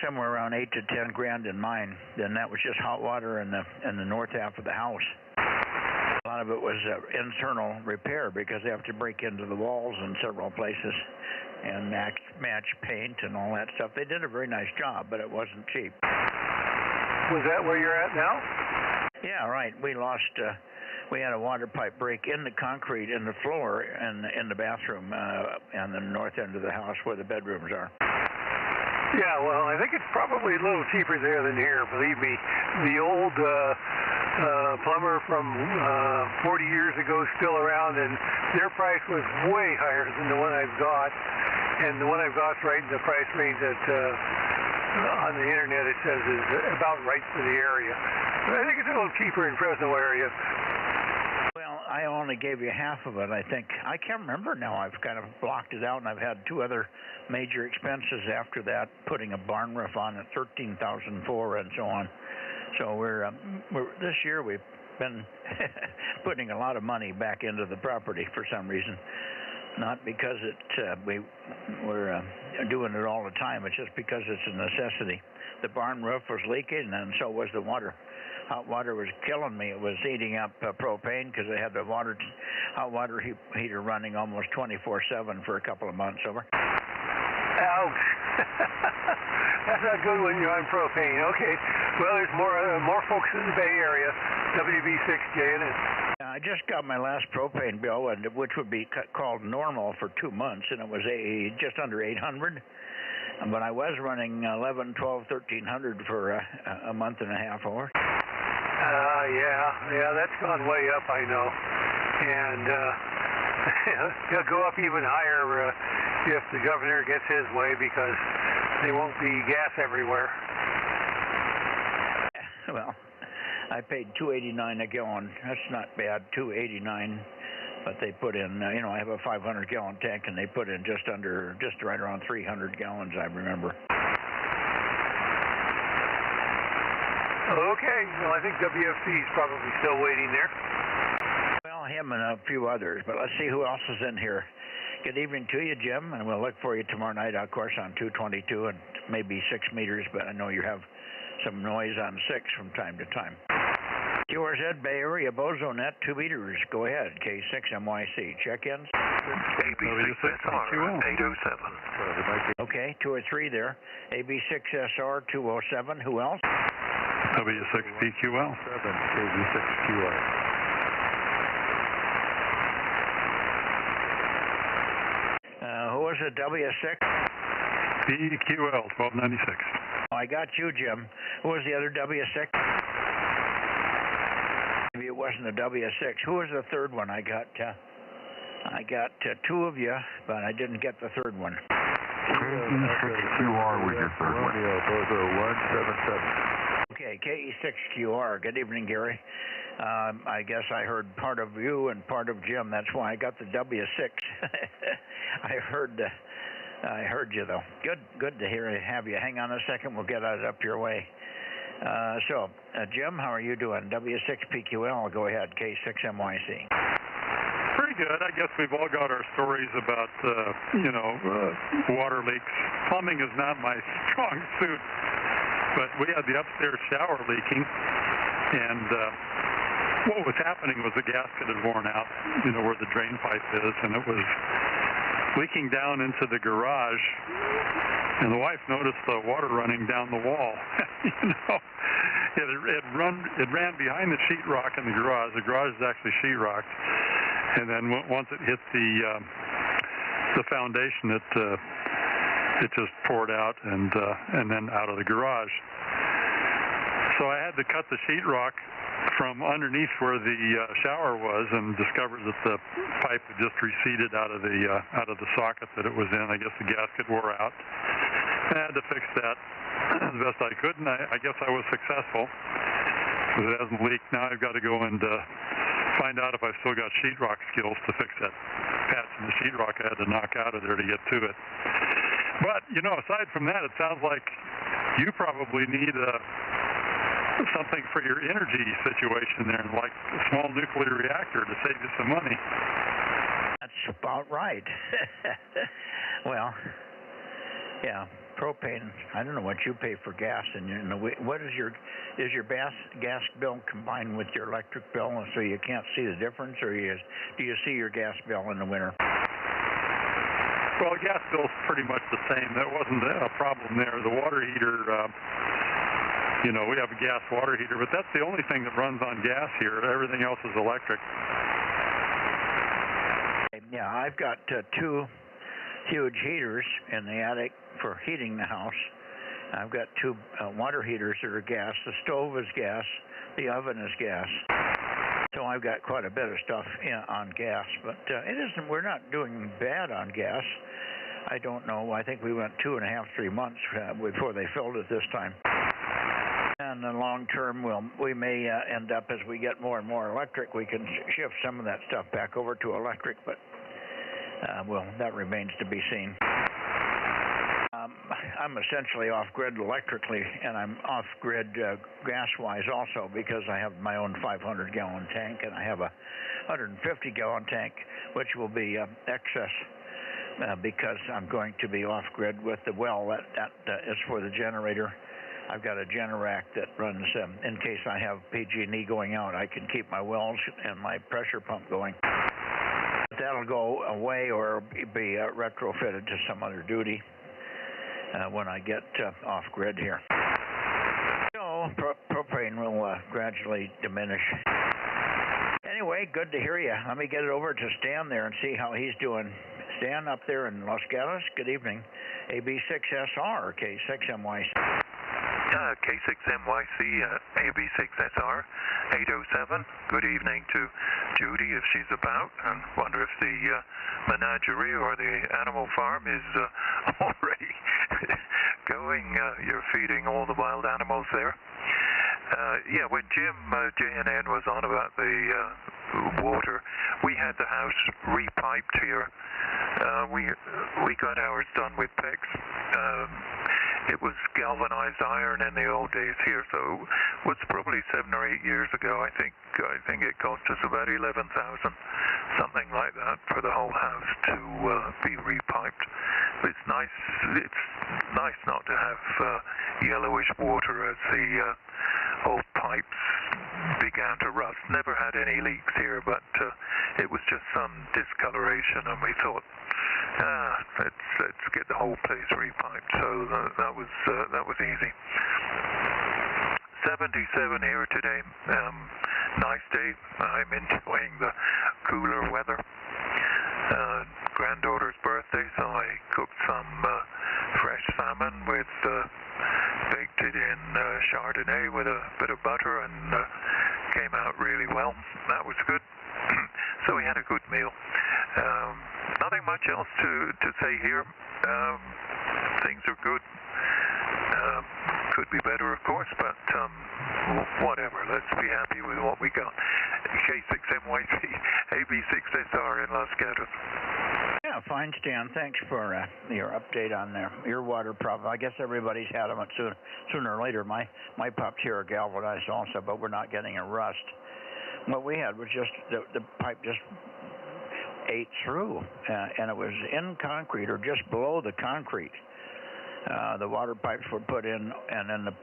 somewhere around 8 to 10 grand in mine. Then that was just hot water in the north half of the house. A lot of it was internal repair because they have to break into the walls in several places and match paint and all that stuff. They did a very nice job, but it wasn't cheap. Was that where you're at now? Yeah, right. We had a water pipe break in the concrete in the floor in the bathroom on the north end of the house where the bedrooms are. Yeah, well, I think it's probably a little cheaper there than here, believe me. The old plumber from 40 years ago is still around, and their price was way higher than the one I've got. and the one I've got right in the price range that on the internet it says is about right for the area. But I think it's a little cheaper in Fresno area. Well, I only gave you half of it, I think. I can't remember now. I've kind of blocked it out, and I've had two other major expenses after that, putting a barn roof on at $13,004 and so on. So we're this year we've been putting a lot of money back into the property for some reason. Not because we're doing it all the time. It's just because it's a necessity. The barn roof was leaking, and so was the water. Hot water was killing me. It was eating up propane because I had the hot water heater running almost 24/7 for a couple of months over. Ouch! That's not good when you're on propane. Okay. Well, there's more folks in the Bay Area. WB6J in it. I just got my last propane bill, which would be called normal for 2 months, and it was just under $800. But I was running 11, 12, 1,300 for a month and a half over. Yeah, that's gone way up, I know. And it'll go up even higher if the governor gets his way, because there won't be gas everywhere. Well, I paid $2.89 a gallon. That's not bad, $2.89. But they put in, I have a 500-gallon tank, and they put in just right around 300 gallons, I remember. Okay, well, I think WFC is probably still waiting there. Well, him and a few others, but let's see who else is in here. Good evening to you, Jim, and we'll look for you tomorrow night, of course, on 222 and maybe 6 meters, but I know you have some noise on 6 from time to time. QRZ Bay Area Bozo Net 2 meters. Go ahead. K6MYC. Check-ins. AB6SR 807. Okay, 2 or 3 there. AB6SR 207. Who else? W6PQL. KB6QR. Who was it? W6? PQL 1296. Oh, I got you, Jim. Who was the other W6? Maybe it wasn't a W6. Who was the third one? I got 2 of you, but I didn't get the third one. KE6QR was your third one. Bozo 177. Okay, KE6QR. Good evening, Gary. I guess I heard part of you and part of Jim. That's why I got the W6. I heard you though. Good to have you. Hang on a second. We'll get it up your way. Jim, how are you doing? W6PQL. Go ahead. K6MYC. Pretty good. I guess we've all got our stories about water leaks. Plumbing is not my strong suit, but we had the upstairs shower leaking, and what was happening was the gasket had worn out, where the drain pipe is, and it was leaking down into the garage, and the wife noticed the water running down the wall. It ran behind the sheetrock in the garage. The garage is actually sheetrocked, and then once it hit the foundation, it just poured out and then out of the garage. So I had to cut the sheetrock from underneath where the shower was, and discovered that the pipe had just receded out of the socket that it was in. I guess the gasket wore out. I had to fix that as best I could, and I guess I was successful, because it hasn't leaked. Now I've got to go and find out if I've still got sheetrock skills to fix that patch in the sheetrock I had to knock out of there to get to it. But, aside from that, it sounds like you probably need something for your energy situation there, like a small nuclear reactor to save you some money. That's about right. Well, yeah, propane. I don't know what you pay for gas, and what is your gas bill combined with your electric bill, so you can't see the difference, or do you see your gas bill in the winter? Well, gas bill's pretty much the same. That wasn't a problem there. The water heater, we have a gas water heater, but that's the only thing that runs on gas here. Everything else is electric. Yeah, I've got 2 huge heaters in the attic for heating the house. I've got 2 water heaters that are gas. The stove is gas. The oven is gas. So I've got quite a bit of stuff on gas, but it isn't. We're not doing bad on gas. I don't know. I think we went 2.5, 3 months before they filled it this time. And in the long term, we may end up, as we get more and more electric, we can shift some of that stuff back over to electric, but well, that remains to be seen. I'm essentially off-grid electrically, and I'm off-grid gas-wise also, because I have my own 500-gallon tank, and I have a 150-gallon tank, which will be excess because I'm going to be off-grid with the well. That is for the generator. I've got a Generac that runs, in case I have PG&E going out, I can keep my wells and my pressure pump going. That'll go away or be retrofitted to some other duty when I get off-grid here. So propane will gradually diminish. Anyway, good to hear you. Let me get it over to Stan there and see how he's doing. Stan up there in Los Gatos, good evening. AB6SR, K6MYC. K6MYC, AB6SR, 807. Good evening to Judy if she's about. I wonder if the menagerie or the animal farm is already going. You're feeding all the wild animals there. Yeah, when Jim JNN was on about the water, we had the house repiped here. We got ours done with PEX. It was galvanized iron in the old days here, so it was probably 7 or 8 years ago. I think it cost us about 11,000, something like that, for the whole house to be repiped. It's nice not to have yellowish water as the old pipes began to rust. Never had any leaks here, but it was just some discoloration, and we thought, let's get the whole place repiped. So that was easy. 77 here today. Nice day. I'm enjoying the cooler weather. Granddaughter's birthday, so I cooked some fresh salmon with baked it in Chardonnay with a bit of butter, and came out really well. That was good. So we had a good meal. Nothing much else to say here. Things are good. Could be better, of course, but whatever. Let's be happy with what we got. K6MYC, AB6SR in Los Gatos. Yeah, fine, Stan. Thanks for your update on your water problem. I guess everybody's had them sooner or later. My pipes here are galvanized also, but we're not getting a rust. What we had was just the pipe just ate through, and it was in concrete or just below the concrete. The water pipes were put in, and then the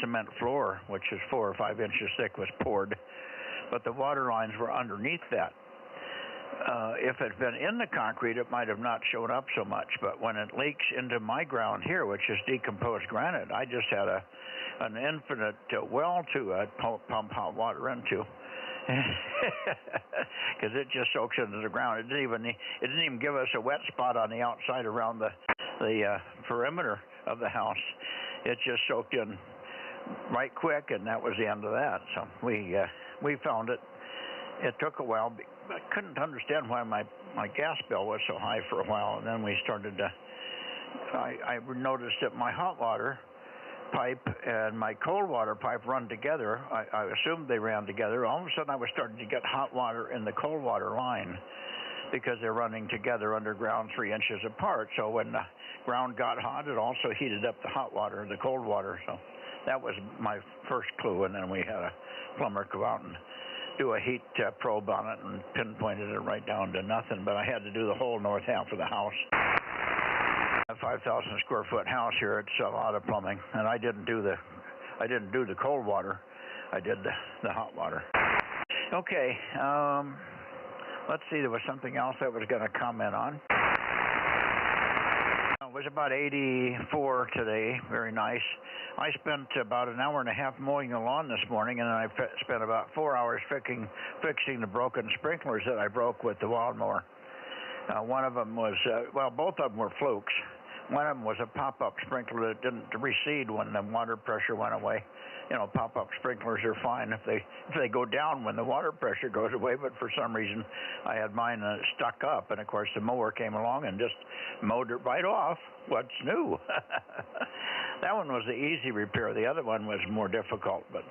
cement floor, which is 4 or 5 inches thick, was poured, but the water lines were underneath that. If it had been in the concrete, it might have not shown up so much, but when it leaks into my ground here, which is decomposed granite, I just had an infinite well to pump hot water into. Because it just soaks into the ground. It didn't even give us a wet spot on the outside around the perimeter of the house. It just soaked in right quick, and that was the end of that. So we found it. It took a while. I couldn't understand why my gas bill was so high for a while, and then we started to. I noticed that my hot water pipe and my cold water pipe run together. I assumed they ran together. All of a sudden I was starting to get hot water in the cold water line because they're running together underground 3 inches apart. So when the ground got hot, it also heated up the hot water, the cold water. So that was my first clue, and then we had a plumber go out and do a heat probe on it and pinpointed it right down to nothing. But I had to do the whole north half of the house. A 5,000 square foot house here. It's a lot of plumbing, and I didn't do the cold water. I did the hot water. Okay, let's see. There was something else I was going to comment on. It was about 84 today. Very nice. I spent about an hour and a half mowing the lawn this morning, and then I spent about 4 hours fixing the broken sprinklers that I broke with the lawnmower. One of them was, well, both of them were flukes. One of them was a pop-up sprinkler that didn't recede when the water pressure went away. You know, pop-up sprinklers are fine if they go down when the water pressure goes away, but for some reason I had mine stuck up, and of course the mower came along and just mowed it right off. What's new? That one was the easy repair. The other one was more difficult, but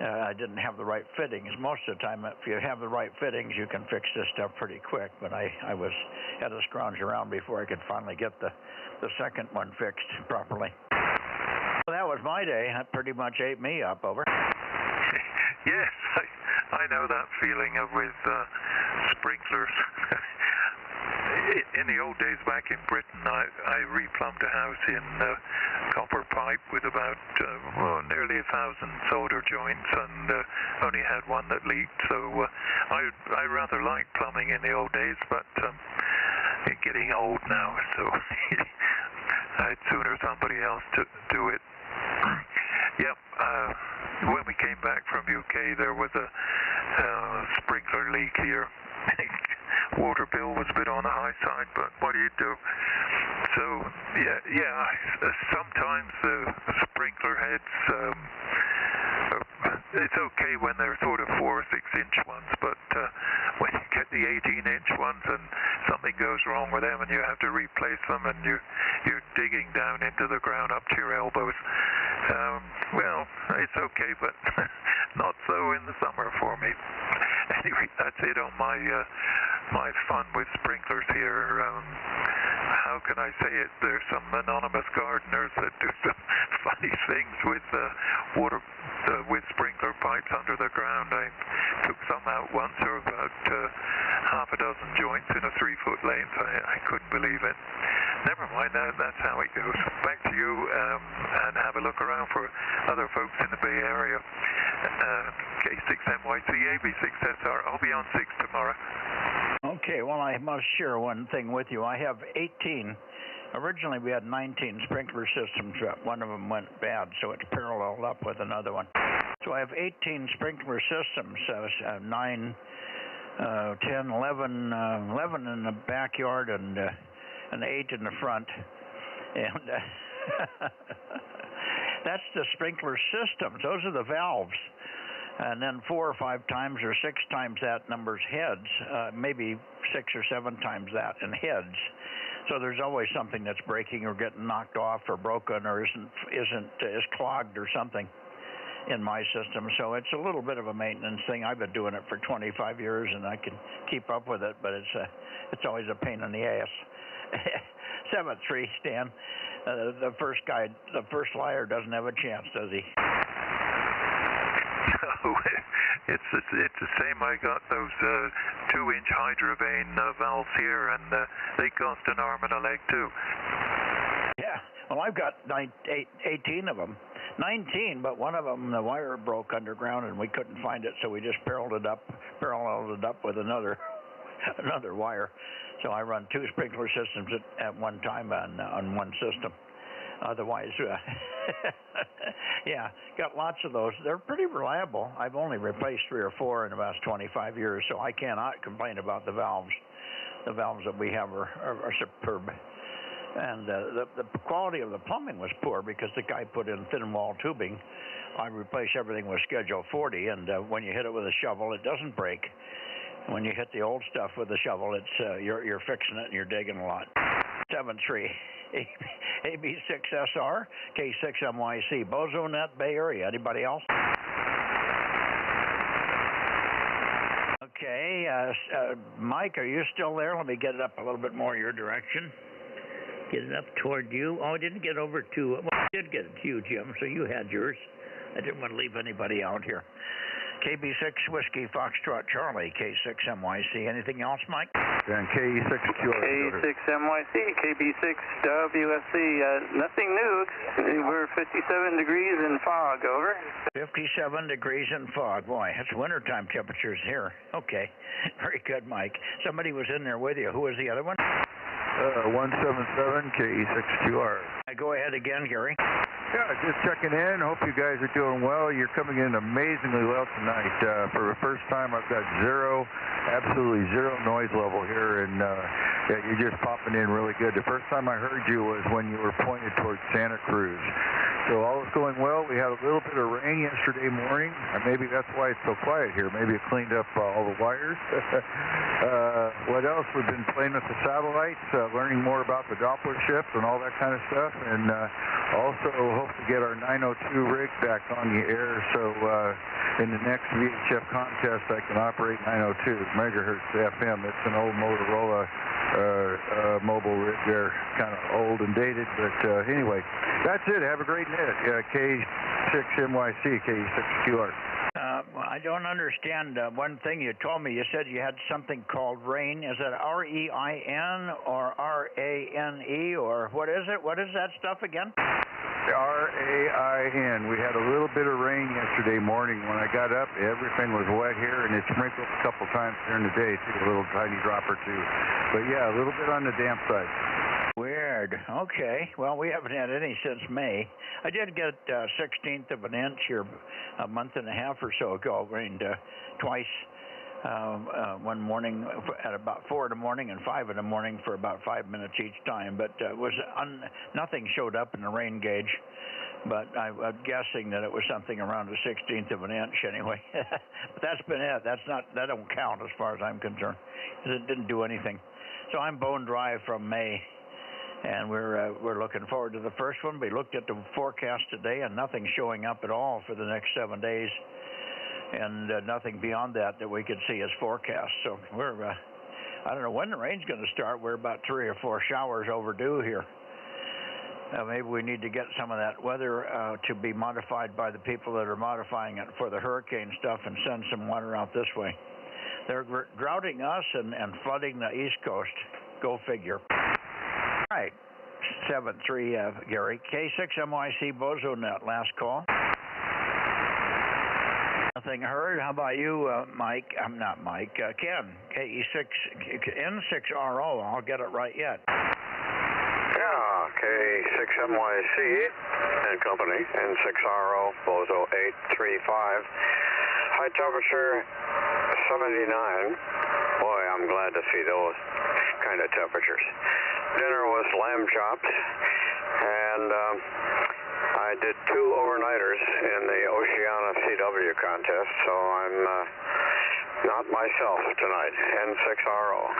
I didn't have the right fittings. Most of the time, if you have the right fittings, you can fix this stuff pretty quick, but I had to scrounge around before I could finally get the second one fixed properly. Well, that was my day. That pretty much ate me up, over. Yes, I know that feeling of with sprinklers. In the old days back in Britain, I replumbed a house in copper pipe with about nearly 1,000 solder joints, and only had one that leaked. So I rather liked plumbing in the old days, but getting old now, so I'd sooner somebody else to do it. Yep. When we came back from UK, there was a sprinkler leak here. Water bill was a bit on the high side, but what do you do? So yeah. Sometimes the sprinkler heads, it's okay when they're sort of 4 or 6 inch ones, but when you get the 18-inch ones and something goes wrong with them and you have to replace them and you're digging down into the ground up to your elbows, well, it's okay, but not so in the summer for me. Anyway, that's it on my fun with sprinklers here. How can I say it? There's some anonymous gardeners that do some funny things with water, with sprinkler pipes under the ground. I took some out once. There were about half a dozen joints in a 3-foot length. I couldn't believe it. Never mind, that's how it goes. Back to you, and have a look around for other folks in the Bay Area. K6MYC, AB6SR. I'll be on 6 tomorrow. Okay, well, I must share one thing with you. I have 18. Originally, we had 19 sprinkler systems. One of them went bad, so it's paralleled up with another one. So I have 18 sprinkler systems, 9, 10, 11 in the backyard and 8 in the front. And that's the sprinkler systems. Those are the valves. And then 4 or 5 times or 6 times that number's heads, maybe 6 or 7 times that in heads. So there's always something that's breaking or getting knocked off or broken or is clogged or something in my system. So it's a little bit of a maintenance thing. I've been doing it for 25 years and I can keep up with it, but it's always a pain in the ass. 7-3, Stan. The first liar doesn't have a chance, does he? No, it's the same. I got those 2-inch hydrovane valves here, and they cost an arm and a leg too. Yeah, well, I've got 18 of them. 19, but one of them, the wire broke underground, and we couldn't find it, so we just paralleled it up with another wire. So I run 2 sprinkler systems at one time on one system. Otherwise, yeah, got lots of those. They're pretty reliable. I've only replaced 3 or 4 in the last 25 years, so I cannot complain about the valves. The valves that we have are superb. And the quality of the plumbing was poor because the guy put in thin wall tubing. I replaced everything with Schedule 40, and when you hit it with a shovel, it doesn't break. When you hit the old stuff with a shovel, it's you're fixing it and you're digging a lot. 7-3. AB6SR, K6MYC, Bozo Net, Bay Area. Anybody else? Okay, Mike, are you still there? Let me get it up a little bit more your direction. Get it up toward you. Oh, I didn't get over to, well, I did get it to you, Jim, so you had yours. I didn't want to leave anybody out here. KB6 Whiskey Foxtrot Charlie, K6MYC. Anything else, Mike? And K6QR. K6MYC, KB6WSC. Nothing new. We're 57 degrees in fog, over. 57 degrees in fog. Boy, that's wintertime temperatures here. Okay. Very good, Mike. Somebody was in there with you. Who was the other one? 177 KE6QR. Go ahead again, Gary. Yeah, just checking in. Hope you guys are doing well. You're coming in amazingly well tonight. For the first time, I've got absolutely zero noise level here, and yeah, you're just popping in really good. The first time I heard you was when you were pointed towards Santa Cruz. So all is going well. We had a little bit of rain yesterday morning. Maybe that's why it's so quiet here. Maybe it cleaned up all the wires. What else? We've been playing with the satellites, learning more about the Doppler shift and all that kind of stuff, and also hope to get our 902 rig back on the air, so in the next VHF contest I can operate 902 megahertz FM. It's an old Motorola mobile rig there, kind of old and dated, but anyway, that's it. Have a great net. K6MYC, KE6QR. I don't understand one thing you told me. You said you had something called rain. Is it REIN or RANE or what is it? What is that stuff again? RAIN. We had a little bit of rain yesterday morning. When I got up, everything was wet here, and it sprinkled a couple times during the day, too, a little tiny drop or two. But yeah, a little bit on the damp side. Weird. Okay. Well, we haven't had any since May. I did get 1/16 of an inch here a month and a half or so ago. It rained twice. One morning at about 4 in the morning and 5 in the morning for about 5 minutes each time, but nothing showed up in the rain gauge, but I'm guessing that it was something around 1/16 of an inch anyway. But that's been it. That don't count as far as I'm concerned. It didn't do anything. So I'm bone dry from May, and we're looking forward to the first one. We looked at the forecast today, and nothing's showing up at all for the next 7 days. And nothing beyond that we could see as forecast. So we're, I don't know when the rain's going to start. We're about 3 or 4 showers overdue here. Maybe we need to get some of that weather to be modified by the people that are modifying it for the hurricane stuff and send some water out this way. They're droughting us and flooding the East Coast. Go figure. All right. 7-3, Gary. K6MYC Bozo Net. Last call. Nothing heard. How about you, Mike? I'm not Mike. Ken, N6RO. I'll get it right yet. Yeah, K6MYC and Company, N6RO, Bozo 835. High temperature 79. Boy, I'm glad to see those kind of temperatures. Dinner was lamb chops, and I did 2 overnighters in the Oceana CW contest, so I'm not myself tonight, N6RO.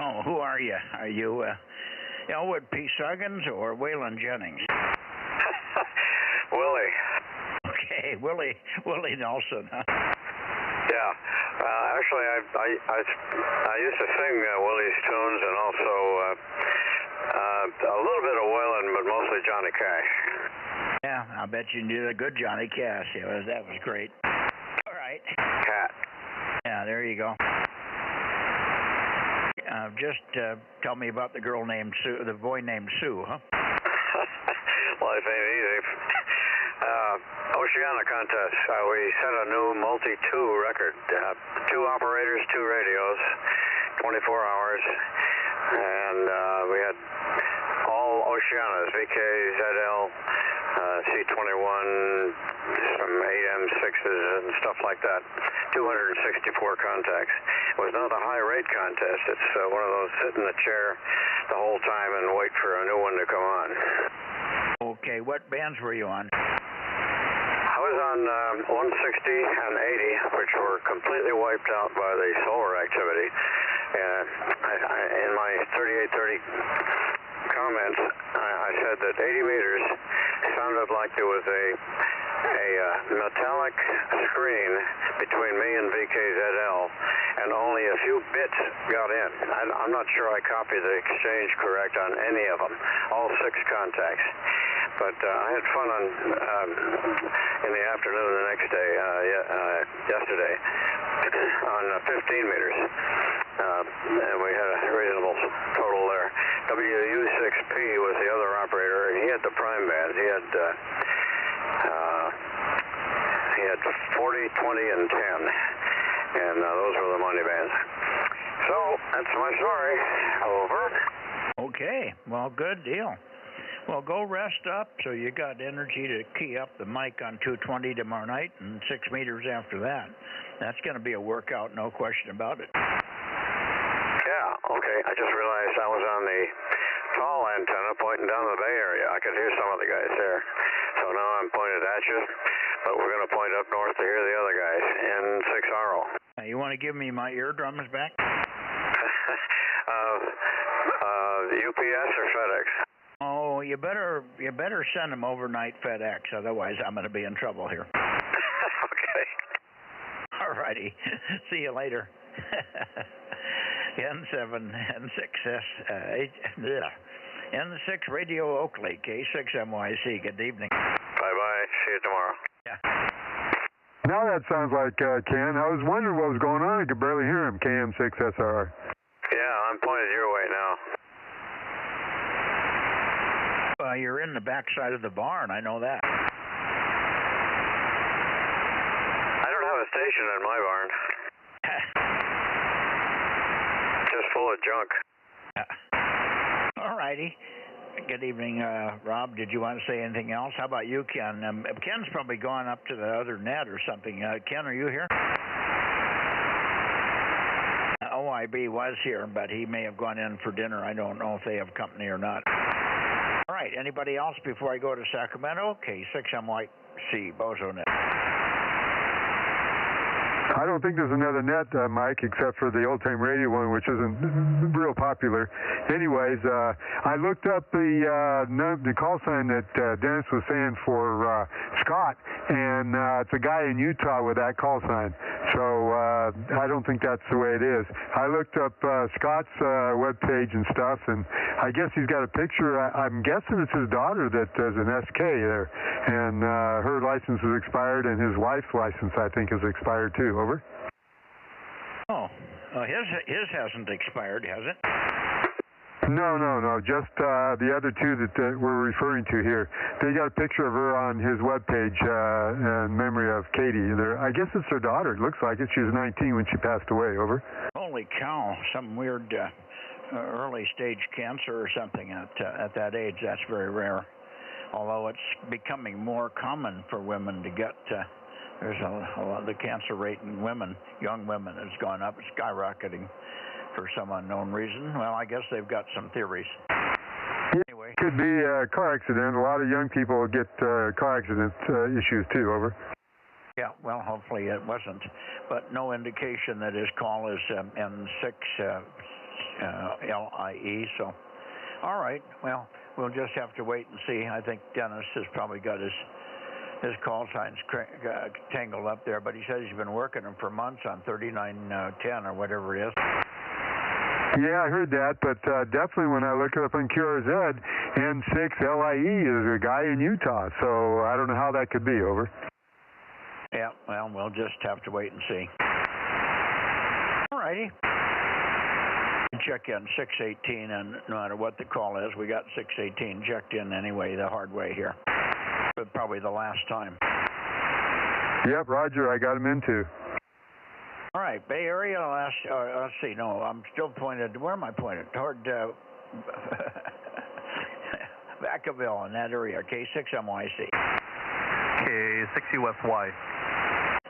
Oh, who are you? Are you Elwood P. Suggins or Waylon Jennings? Willie. Okay, Willie Nelson, huh? Yeah. Actually, I used to sing Willie's tunes and also a little bit of Waylon, but mostly Johnny Cash. Yeah, I bet you did a good Johnny Cash. That was great. All right. Cat. Yeah, there you go. Just tell me about the girl named Sue, the boy named Sue, huh? Life ain't easy. Oceana contest. We set a new multi-2 record. 2 operators, 2 radios, 24 hours, and we had all Oceanas, VK, ZL, C21, some AM6s and stuff like that. 264 contacts. It was not a high rate contest. It's one of those sit in the chair the whole time and wait for a new one to come on. Okay, what bands were you on? I was on 160 and 80, which were completely wiped out by the solar activity. In my 3830 comments, I said that 80 meters sounded like there was a metallic screen between me and VKZL, and only a few bits got in. I'm not sure I copied the exchange correct on any of them, all 6 contacts. But I had fun in the afternoon the next day, yesterday, on 15 meters. And we had a reasonable total there. WU6P was the other operator, and he had the prime bands. He had 40, 20, and 10. And those were the money bands. So, that's my story. Over. Okay, well, good deal. Well, go rest up so you got energy to key up the mic on 220 tomorrow night and 6 meters after that. That's going to be a workout, no question about it. Yeah, okay. I just realized I was on the tall antenna pointing down the Bay Area. I could hear some of the guys there. So now I'm pointed at you, but we're going to point up north to hear the other guys in 6RO. You want to give me my eardrums back? UPS or FedEx? Oh, you better send them overnight FedEx, otherwise I'm going to be in trouble here. Okay. All righty. See you later. N7, N6, N6 Radio Oakley, K6MYC. Good evening. Bye-bye. See you tomorrow. Yeah. Now that sounds like Ken. I was wondering what was going on. I could barely hear him, KM6SR. Yeah, I'm pointed your way now. You're in the backside of the barn. I know that. I don't have a station in my barn. Just full of junk. All righty. Good evening, Rob. Did you want to say anything else? How about you, Ken? Ken's probably gone up to the other net or something. Ken, are you here? OIB was here, but he may have gone in for dinner. I don't know if they have company or not. All right. Anybody else before I go to Sacramento? K6MYC, Bozo Net. I don't think there's another net, Mike, except for the old-time radio one, which isn't real popular. Anyways, I looked up the call sign that Dennis was saying for Scott, and it's a guy in Utah with that call sign. So I don't think that's the way it is. I looked up Scott's webpage and stuff, and I guess he's got a picture. I'm guessing it's his daughter that does an SK there, and her license is expired, and his wife's license, I think, is expired too. Over. Oh, his hasn't expired, has it? No. Just the other two that we're referring to here. They got a picture of her on his webpage in memory of Katie. I guess it's her daughter. It looks like it. She was 19 when she passed away. Over. Holy cow! Some weird early stage cancer or something at that age. That's very rare. Although it's becoming more common for women to get. There's a lot. The cancer rate in women, young women, has gone up. It's skyrocketing for some unknown reason. Well, I guess they've got some theories. Anyway. Could be a car accident. A lot of young people get car accident issues too. Over. Yeah, well, hopefully it wasn't. But no indication that his call is N6 LIE. So, all right. Well, we'll just have to wait and see. I think Dennis has probably got his call signs tangled up there, but he says he's been working them for months on 3910 or whatever it is. Yeah, I heard that, but definitely when I look it up on QRZ, N6 LIE is a guy in Utah, so I don't know how that could be. Over. Yeah, well, we'll just have to wait and see. All righty. Check in 618, and no matter what the call is, we got 618 checked in anyway, the hard way here. But probably the last time. Yep, Roger, I got him in too. All right, Bay Area, let's see, no, I'm still pointed, where am I pointed? Toward Vacaville in that area, K6MYC. K6USY.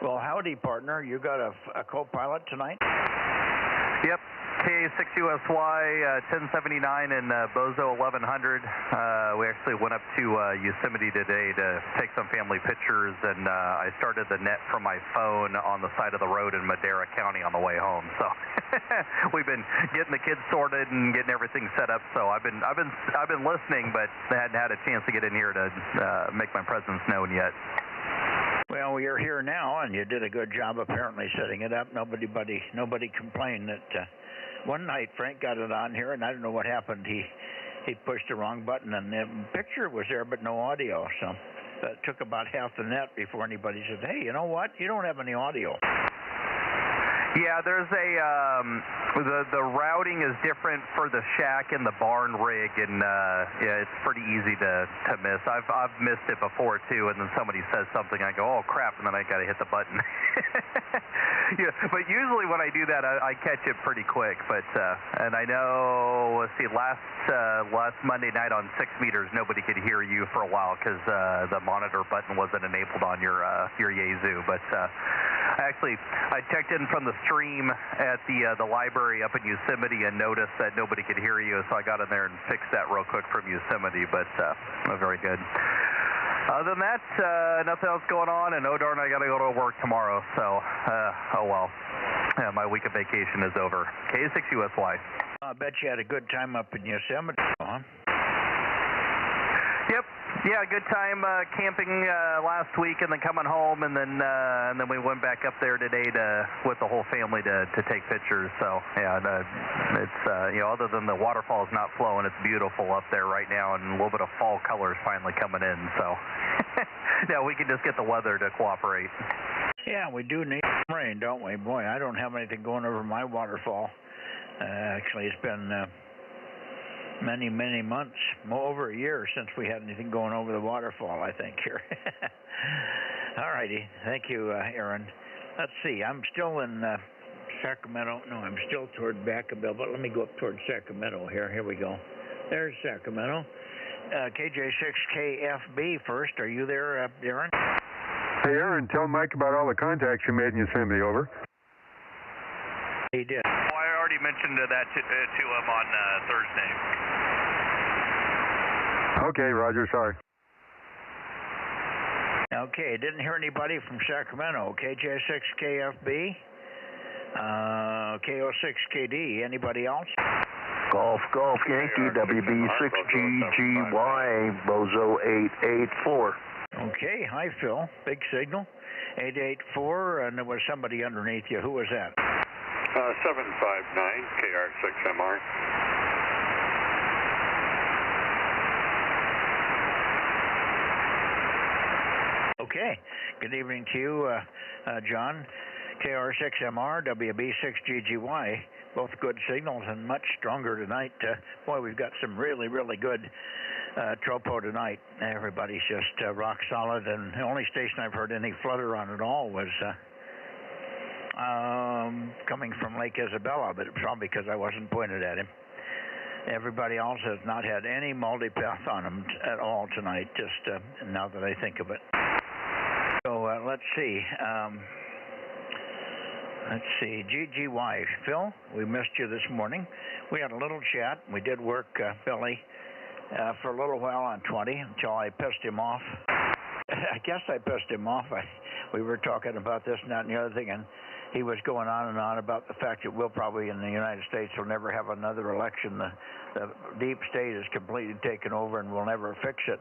Well, howdy, partner. You got a co-pilot tonight? Yep. K6USY 1079 and Bozo 1100. We actually went up to Yosemite today to take some family pictures, and I started the net from my phone on the side of the road in Madera County on the way home. So we've been getting the kids sorted and getting everything set up. So I've been listening, but I hadn't had a chance to get in here to make my presence known yet. Well, you're here now, and you did a good job apparently setting it up. Nobody complained that. One night, Frank got it on here, and I don't know what happened. He pushed the wrong button, and the picture was there, but no audio. So it took about half the net before anybody said, hey, you know what? You don't have any audio. Yeah, there's the routing is different for the shack and the barn rig, and yeah, it's pretty easy to miss. I've missed it before too, and then somebody says something, I go, oh crap, and then I got to hit the button. Yeah, but usually when I do that, I catch it pretty quick. But and I know, let's see, last Monday night on 6 meters, nobody could hear you for a while because the monitor button wasn't enabled on your Yaesu. But I checked in from the stream at the library up in Yosemite and noticed that nobody could hear you, so I got in there and fixed that real quick from Yosemite. But very good. Other than that, nothing else going on, and oh darn, I got to go to work tomorrow, so, oh well. Yeah, my week of vacation is over. K6USY. I bet you had a good time up in Yosemite, huh? Yep. Yeah, good time camping last week, and then coming home, and then we went back up there today with the whole family to take pictures. So yeah, it's other than the waterfall is not flowing, it's beautiful up there right now, and a little bit of fall colors finally coming in. So yeah, we can just get the weather to cooperate. Yeah, we do need rain, don't we? Boy, I don't have anything going over my waterfall. Actually, it's been many months, over a year since we had anything going over the waterfall, I think, here. All righty. Thank you, Aaron. Let's see. I'm still in Sacramento. No, I'm still toward Vacaville, but let me go up toward Sacramento here. Here we go. There's Sacramento. KJ6KFB first. Are you there, Aaron? Hey, Aaron, tell Mike about all the contacts you made in Yosemite, over. He did. Oh, I already mentioned that to him on Thursday. Okay, Roger, sorry. Okay, didn't hear anybody from Sacramento. KJ6KFB, KO6KD, anybody else? Golf Yankee, WB6GGY, Bozo 884. Okay, hi Phil, big signal, 884, and there was somebody underneath you. Who was that? 759, KR6MR. Okay, good evening to you, John. KR6MR, WB6GGY, both good signals and much stronger tonight. Boy, we've got some really good tropo tonight. Everybody's just rock solid, and the only station I've heard any flutter on at all was coming from Lake Isabella, but it's probably because I wasn't pointed at him. Everybody else has not had any multipath on them at all tonight, just now that I think of it. So let's see. GGY. Phil, we missed you this morning. We had a little chat. We did work, Billy, for a little while on 20 until I pissed him off. I guess I pissed him off. We were talking about this and that and the other thing, and he was going on and on about the fact that we'll probably in the United States will never have another election. The deep state is completely taken over and we'll never fix it.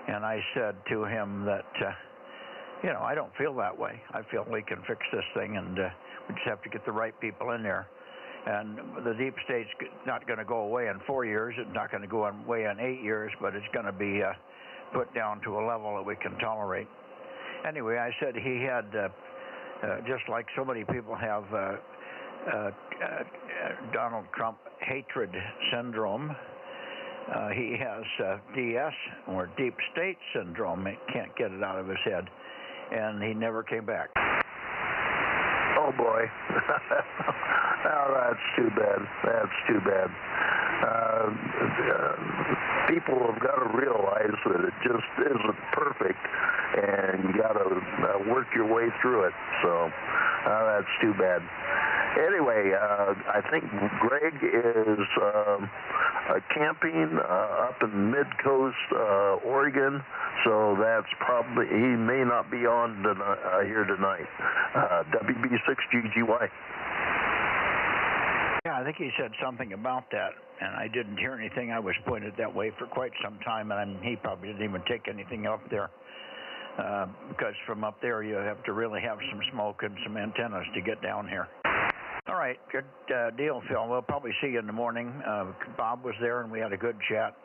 And I said to him that, I don't feel that way. I feel we can fix this thing, and we just have to get the right people in there. And the deep state's not going to go away in 4 years. It's not going to go away in 8 years, but it's going to be put down to a level that we can tolerate. Anyway, I said he had, just like so many people have Donald Trump hatred syndrome, he has DS, or deep state syndrome. He can't get it out of his head. And he never came back. Oh boy. Oh, that's too bad. That's too bad. People have got to realize that it just isn't perfect, and you got to work your way through it. So that's too bad. Anyway, I think Greg is camping up in Mid-Coast, Oregon, so that's probably, he may not be on here tonight. WB6GGY. Yeah, I think he said something about that, and I didn't hear anything. I was pointed that way for quite some time, and he probably didn't even take anything up there, because from up there you have to really have some smoke and some antennas to get down here. All right, good deal, Phil. We'll probably see you in the morning. Bob was there, and we had a good chat,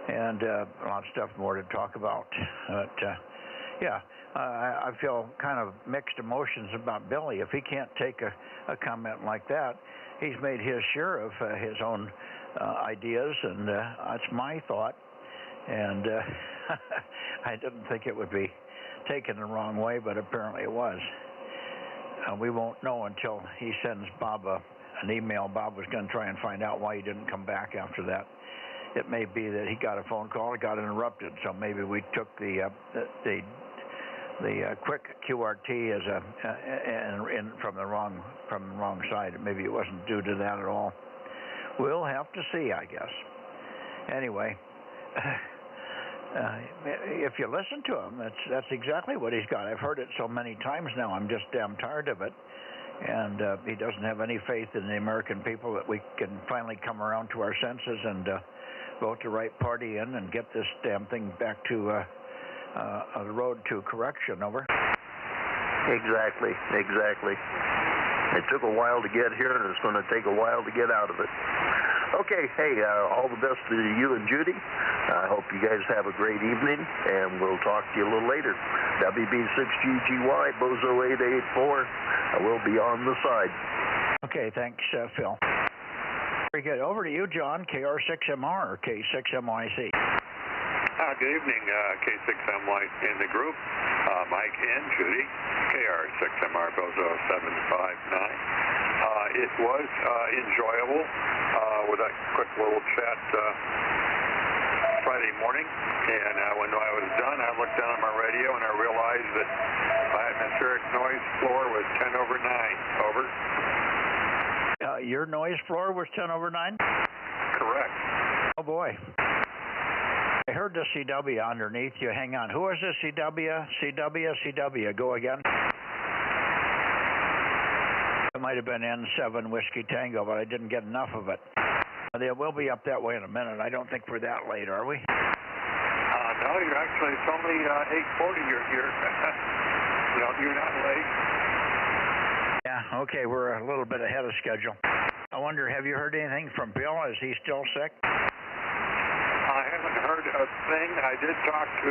and a lot of stuff more to talk about. But, yeah, I feel kind of mixed emotions about Billy. If he can't take a comment like that, he's made his share of his own ideas, and that's my thought. And I didn't think it would be taken the wrong way, but apparently it was. We won't know until he sends Bob an email. Bob was going to try and find out why he didn't come back after that. It may be that he got a phone call, it got interrupted, so maybe we took the quick QRT as from the wrong side. Maybe it wasn't due to that at all. We'll have to see, I guess. Anyway, if you listen to him, that's exactly what he's got. I've heard it so many times now. I'm just damn tired of it. And he doesn't have any faith in the American people that we can finally come around to our senses and vote the right party in and get this damn thing back to the road to correction. Over. Exactly. It took a while to get here, and it's going to take a while to get out of it. Okay, hey, all the best to you and Judy. I hope you guys have a great evening, and we'll talk to you a little later. WB6GGY, Bozo 884. I will be on the side. Okay, thanks, Phil. Very good. Over to you, John, KR6MR or K6MYC. Good evening, K6MY in the group. Mike and Judy, KR6MR, Bozo 759. It was enjoyable with a quick little chat Friday morning, and when I was done, I looked down on my radio and I realized that my atmospheric noise floor was 10 over 9. Over. Your noise floor was 10 over 9? Correct. Oh boy. I heard the CW underneath you. Hang on. Who is this CW? CW? Go again. It might have been N7 Whiskey Tango, but I didn't get enough of it. They will be up that way in a minute. I don't think we're that late, are we? No, you're actually, it's only 8:40 you're here. No, you're not late. Yeah, okay, we're a little bit ahead of schedule. I wonder, have you heard anything from Bill? Is he still sick? I haven't heard a thing. I did talk to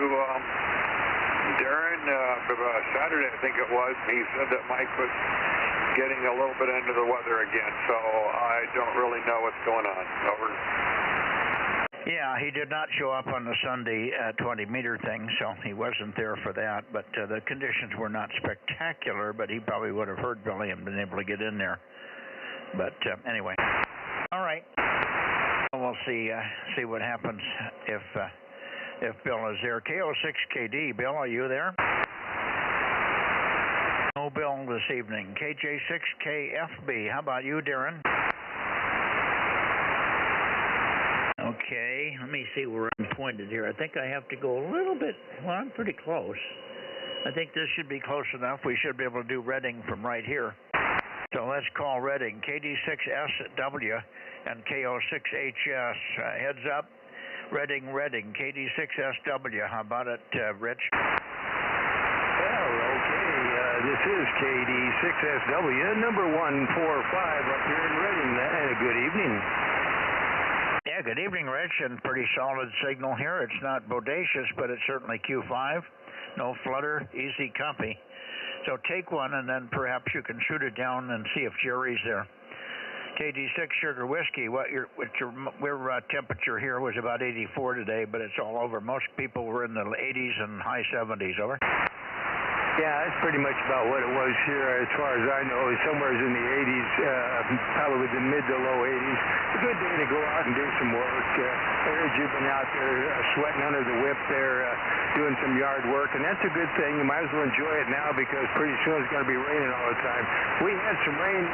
Darren Saturday, I think it was. He said that Mike was getting a little bit under the weather again, so I don't really know what's going on. Over. Yeah, he did not show up on the Sunday 20-meter thing, so he wasn't there for that. But the conditions were not spectacular, but he probably would have heard Billy and been able to get in there. But anyway, all right. We'll see what happens if Bill is there. KO6KD, Bill, are you there? No Bill this evening. KJ6KFB, how about you, Darren? Okay, let me see where I'm pointed here. I think I have to go a little bit, well, I'm pretty close. I think this should be close enough. We should be able to do Reading from right here. So let's call Reading, KD6SW and KO6HS. Heads up, Reading, KD6SW. How about it, Rich? Well, okay, this is KD6SW, number 145 up here in Reading. Good evening. Yeah, good evening, Rich, and pretty solid signal here. It's not bodacious, but it's certainly Q5. No flutter, easy copy. So take one, and then perhaps you can shoot it down and see if Jerry's there. KD6 Sugar Whiskey, our temperature here was about 84 today, but it's all over. Most people were in the 80s and high 70s. Over. Yeah, that's pretty much about what it was here, as far as I know. Somewhere in the 80s, probably the mid to low 80s. A good day to go out and do some work. I heard you've been out there sweating under the whip there, doing some yard work, and that's a good thing. You might as well enjoy it now because pretty soon it's going to be raining all the time. We had some rain,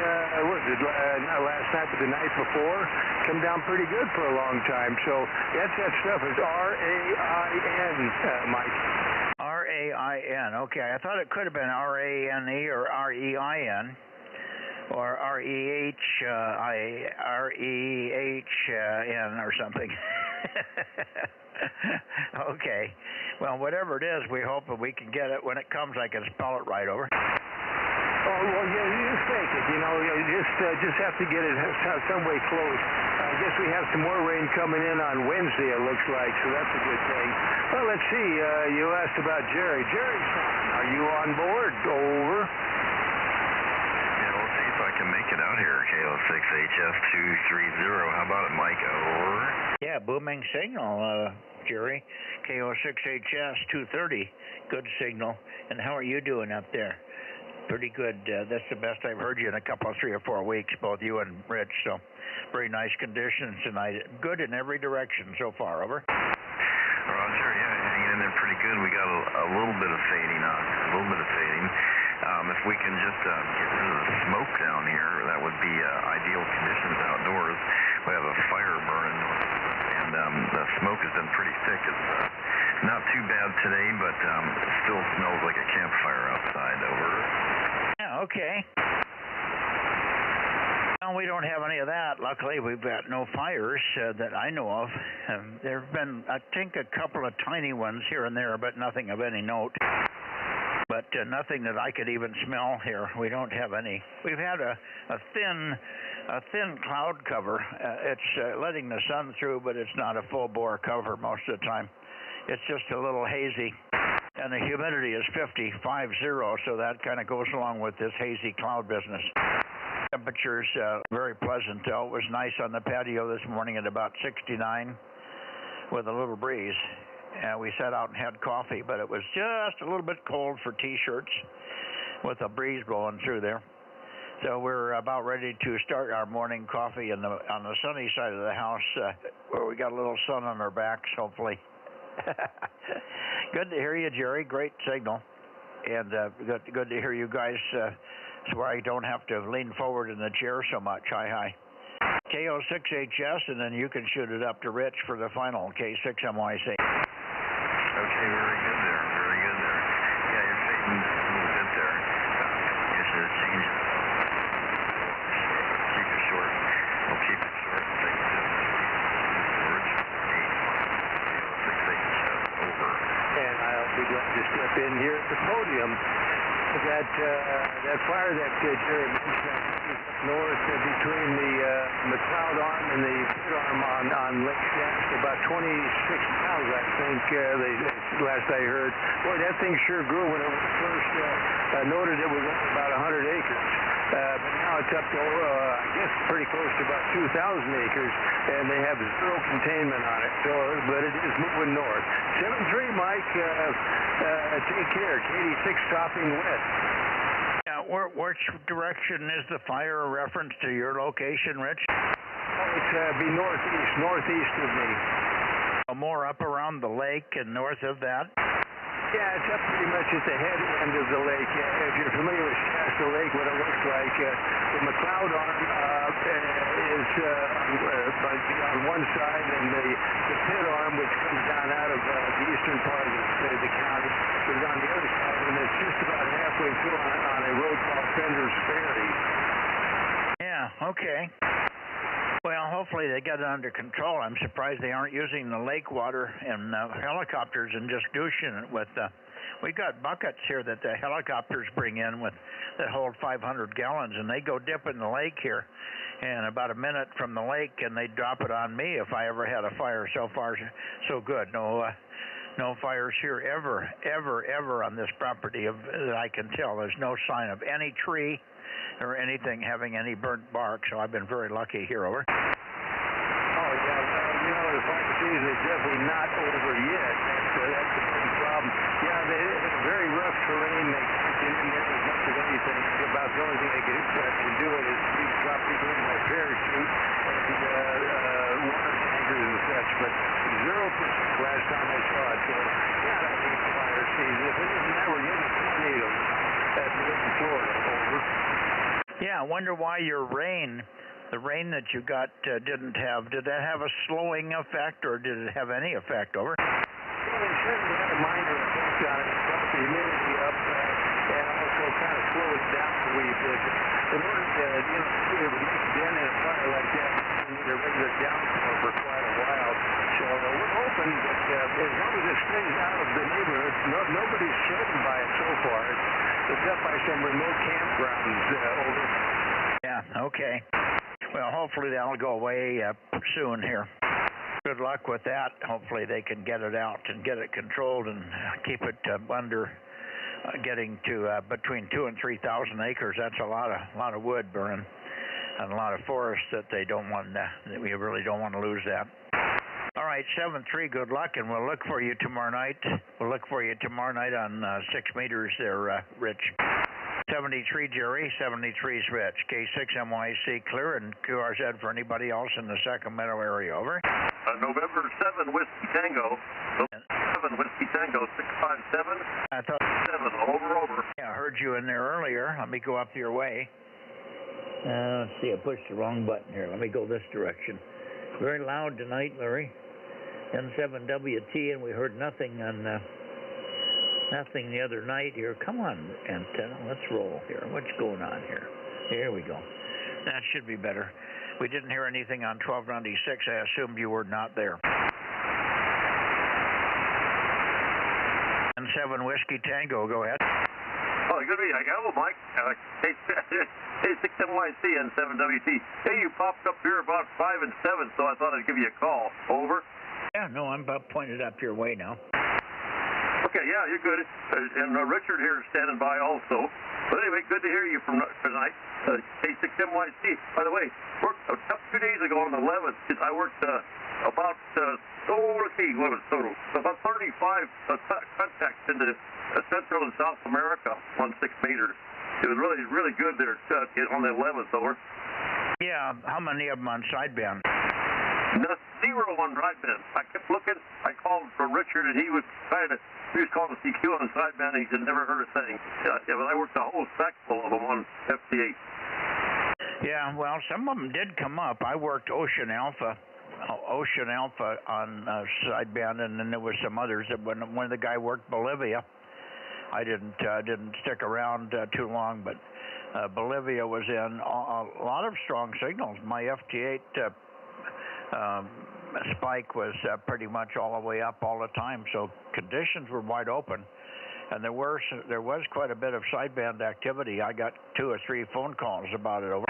not last night, but the night before. Come down pretty good for a long time. So that stuff is R-A-I-N, Mike. R-A-I-N. Okay, I thought it could have been R-A-N-E or R-E-I-N or R-E-H-N or something. Okay. Well, whatever it is, we hope that we can get it. When it comes, I can spell it right. Over. Oh, well, yeah, you just fake it. You know, you just have to get it some way close. I guess we have some more rain coming in on Wednesday, it looks like, so that's a good thing. Well, let's see. You asked about Jerry. Jerry, are you on board? Over. Yeah, we'll see if I can make it out here. KO6HS230. How about it, Mike? Over. Yeah, booming signal, Jerry. KO6HS230. Good signal. And how are you doing up there? Pretty good. That's the best I've heard you in a couple of 3 or 4 weeks, both you and Rich. So very nice conditions tonight. Good in every direction so far. Over. Roger. Yeah, hanging in there pretty good. We got a little bit of fading on here. A little bit of fading. If we can just get rid of the smoke down here, that would be ideal conditions outdoors. We have a fire burning, and the smoke has been pretty thick. It's not too bad today, but it still smells like a campfire outside. Over. Yeah, okay. Well, we don't have any of that. Luckily, we've got no fires that I know of. There have been, I think, a couple of tiny ones here and there, but nothing of any note. But nothing that I could even smell here. We don't have any. We've had a thin cloud cover. It's letting the sun through, but it's not a full-bore cover most of the time. It's just a little hazy. And the humidity is 50, so that kind of goes along with this hazy cloud business. Temperatures very pleasant, though. It was nice on the patio this morning at about 69 with a little breeze. We sat out and had coffee, but it was just a little bit cold for T-shirts with a breeze blowing through there. So we're about ready to start our morning coffee on the sunny side of the house where we got a little sun on our backs, hopefully. Good to hear you, Jerry. Great signal. And good to hear you guys so I don't have to lean forward in the chair so much. Hi. KO6HS, and then you can shoot it up to Rich for the final K6MYC. Okay, very good there. Very good there. Yeah, you're fading a little bit there. You should change it. Keep it short. We'll keep it short. Take it down. Storage. 8-6HS. Over. And I'll be glad to step in here at the podium. That fire that Jerry mentioned north between the McLeod Arm and the pit arm on Lake Shasta, about 26 miles, I think, last I heard. Boy, that thing sure grew when it was first noted. It was about 100 acres. But now it's up to, I guess, pretty close to about 2,000 acres, and they have zero containment on it. So, but it is moving north. 7-3, Mike. Take care. Katie 6 topping west. Now, which direction is the fire a reference to your location, Rich? Oh, it's be northeast of me. More up around the lake and north of that? Yeah, it's up pretty much at the head end of the lake. If you're familiar with Shasta Lake, what it looks like, the McLeod Arm is on one side, and the pit arm, which comes down out of the eastern part of the county, is on the other side, and it's just about halfway through on a road called Fender's Ferry. Yeah, okay. Well, hopefully they get it under control. I'm surprised they aren't using the lake water and helicopters and just douching it with. We got buckets here that the helicopters bring in that hold 500 gallons, and they go dip in the lake here, and about a minute from the lake, and they drop it on me if I ever had a fire. So far, so good. No fires here ever on this property that I can tell. There's no sign of any tree or anything having any burnt bark, so I've been very lucky here. Over. Oh, yeah, well, the fire season is definitely not over yet. That's the big problem. Yeah, it's very rough terrain. They can't get in there as much as anything. About the only thing they can do it is drop people in by parachute and water tankers and such, but 0% last time I saw it. So, yeah, that's the fire season. If it isn't that, we're getting tornadoes in Florida. Over. Yeah, I wonder why your rain, the rain that you got did that have a slowing effect, or did it have any effect? Over. Well, it certainly had a minor effect on it. It brought the humidity up and also kind of slowed it down a wee bit. In order to, make a dent in a fire like that, you need a regular downpour for quite a while. So we're hoping that as long as it stays out of the neighborhood, nobody's threatened by it so far. It's up by some remote campgrounds. Over. Yeah, okay. Well, hopefully that'll go away soon here. Good luck with that. Hopefully they can get it out and get it controlled and keep it under getting to between 2,000 and 3,000 acres. That's a lot of wood burning and a lot of forest that they don't want. We really don't want to lose that. All right, 7-3. Good luck, and we'll look for you tomorrow night. We'll look for you tomorrow night on 6 meters there, Rich. 73 Jerry, 73's Rich. K6MYC clear, and QRZ for anybody else in the Sacramento area. Over. November 7 Whiskey Tango. 7 Whiskey Tango 657. I thought 7 over. Yeah, I heard you in there earlier. Let me go up your way. Let's see, I pushed the wrong button here. Let me go this direction. Very loud tonight, Larry. N7WT, and we heard nothing on nothing the other night here. Come on, antenna, let's roll here. What's going on here? Here we go. That should be better. We didn't hear anything on 1296. I assumed you were not there. N7 Whiskey Tango, go ahead. Oh, good to be. Hello, Mike. K6MYC and 7WT. Hey, you popped up here about 5 and 7, so I thought I'd give you a call. Over. Yeah, no, I'm about pointed up your way now. Okay, yeah, you're good. And Richard here is standing by also. But anyway, good to hear you from tonight. K6MYC. By the way, worked 2 days ago on the 11th. I worked about, about 35 contacts into Central and South America on 6 meters. It was really, really good there on the 11th, over. Yeah, how many of them on sideband? No, 0 on sideband. I kept looking. I called for Richard, and he was calling the CQ on the sideband, and he said never heard a thing. I worked a whole stack full of them on FT8. Yeah, well, some of them did come up. I worked Ocean Alpha on sideband, and then there was some others. When the guy worked Bolivia, I didn't stick around too long, but Bolivia was in a lot of strong signals. My FT8 spike was pretty much all the way up all the time, so conditions were wide open, and there was quite a bit of sideband activity. I got 2 or 3 phone calls about it. Over.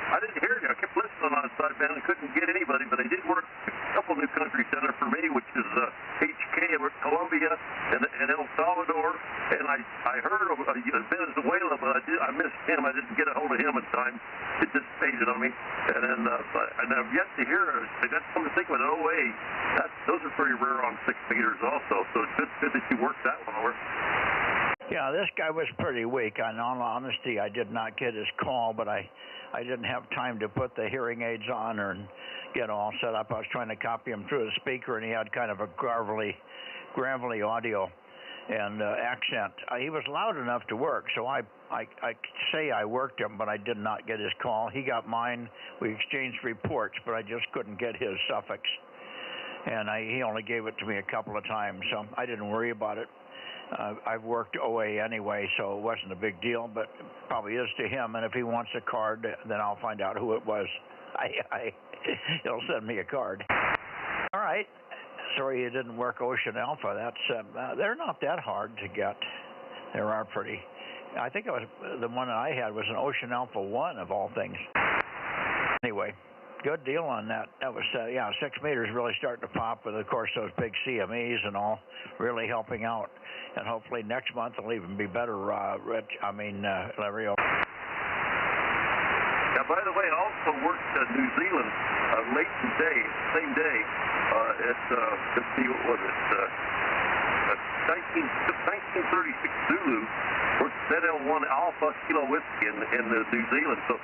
I didn't hear you. I kept listening on sideband and couldn't get anybody, but I did work a couple new country center for me, which is HK. I worked Colombia and El Salvador, and I heard of Venezuela, but I missed him. I didn't get a hold of him in time. It just faded on me. And then and I've yet to hear. I got something to think about. Those are pretty rare on 6 meters also. So it's good that you worked that one over. Yeah, this guy was pretty weak. In all honesty, I did not get his call, but I didn't have time to put the hearing aids on or get all set up. I was trying to copy him through the speaker, and he had kind of a gravelly audio and accent. He was loud enough to work, so I say I worked him, but I did not get his call. He got mine. We exchanged reports, but I just couldn't get his suffix, and he only gave it to me a couple of times, so I didn't worry about it. I've worked OA anyway, so it wasn't a big deal, but it probably is to him. And if he wants a card, then I'll find out who it was. He'll send me a card. All right. Sorry you didn't work Ocean Alpha. They're not that hard to get. There are pretty. I think it was the one I had was an Ocean Alpha 1 of all things. Anyway, good deal on that. That was 6 meters really starting to pop, with of course those big CMEs and all really helping out. And hopefully next month will even be better, Larry. Now, by the way, I also worked New Zealand late today, same day, at, let's see, what was it, 1936 Zulu, worked ZL1 Alpha Kilo Whiskey in New Zealand. So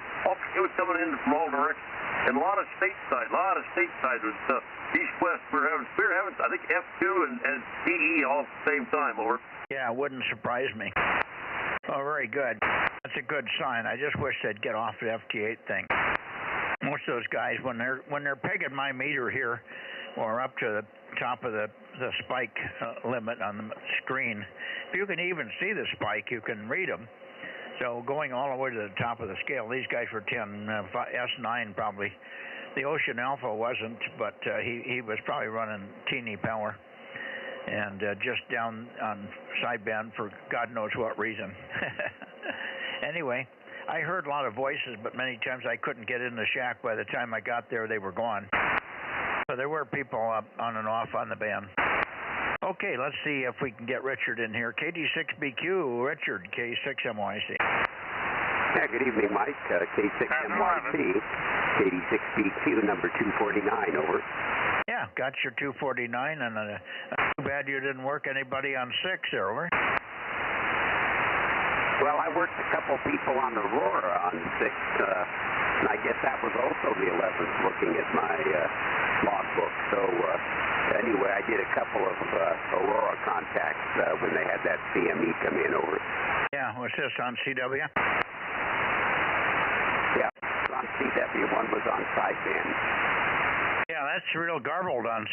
it was coming in from all directions. And a lot of stateside was east-west. We were having, I think, F2 and CE all at the same time, over. Yeah, it wouldn't surprise me. Oh, very good. That's a good sign. I just wish they'd get off the FT8 thing. Most of those guys, when they're pegging my meter here, or up to the top of the spike limit on the screen, if you can even see the spike, you can read them. So going all the way to the top of the scale, these guys were 10, S9 probably. The Ocean Alpha wasn't, but he was probably running teeny power. And just down on sideband for God knows what reason. Anyway, I heard a lot of voices, but many times I couldn't get in the shack. By the time I got there, they were gone. So there were people up on and off on the band. Okay, let's see if we can get Richard in here. KD6BQ, Richard, K6MYC. Yeah, good evening, Mike. K6MYC, KD6BQ, number 249, over. Yeah, got your 249, and too bad you didn't work anybody on 6 there, over. Well, I worked a couple people on the Aurora on 6, and I guess that was also the 11th looking at my logbook. So anyway, I did a couple of Aurora contacts when they had that CME come in, over. Yeah, was this on CW? Yeah, on CW. One was on sideband. Yeah, that's real garbled on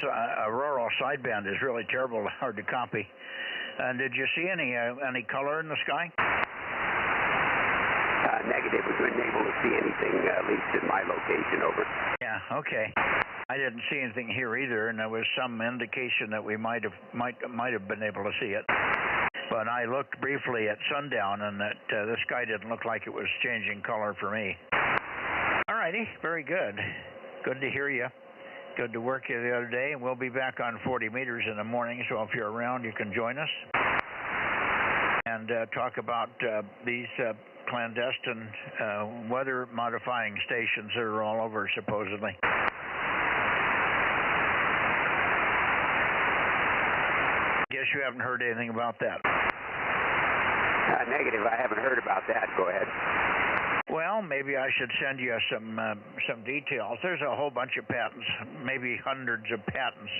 Aurora sideband. Is really terrible, hard to copy. And did you see any color in the sky? Negative. We weren't able to see anything, at least in my location, over. Yeah, okay. I didn't see anything here either, and there was some indication that we might have been able to see it. But I looked briefly at sundown, and that the sky didn't look like it was changing color for me. All righty, very good. Good to hear you. Good to work you the other day, and we'll be back on 40 meters in the morning, so if you're around, you can join us and talk about these clandestine weather-modifying stations that are all over, supposedly. Guess you haven't heard anything about that. Negative. I haven't heard about that. Go ahead. Well, maybe I should send you some details. There's a whole bunch of patents, maybe hundreds of patents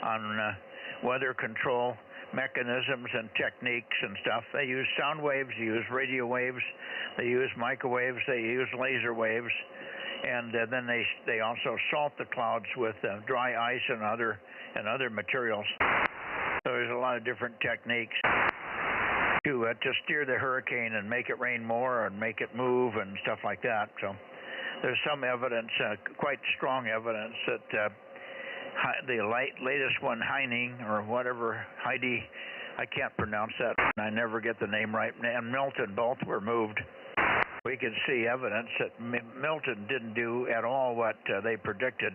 on weather control mechanisms and techniques and stuff. They use sound waves, they use radio waves, they use microwaves, they use laser waves, and then they also salt the clouds with dry ice and other materials. So there's a lot of different techniques to steer the hurricane and make it rain more and make it move and stuff like that. So there's some evidence, quite strong evidence, that the latest one, Heining or whatever, Heidi, I can't pronounce that. I never get the name right. And Milton both were moved. We could see evidence that Milton didn't do at all what they predicted.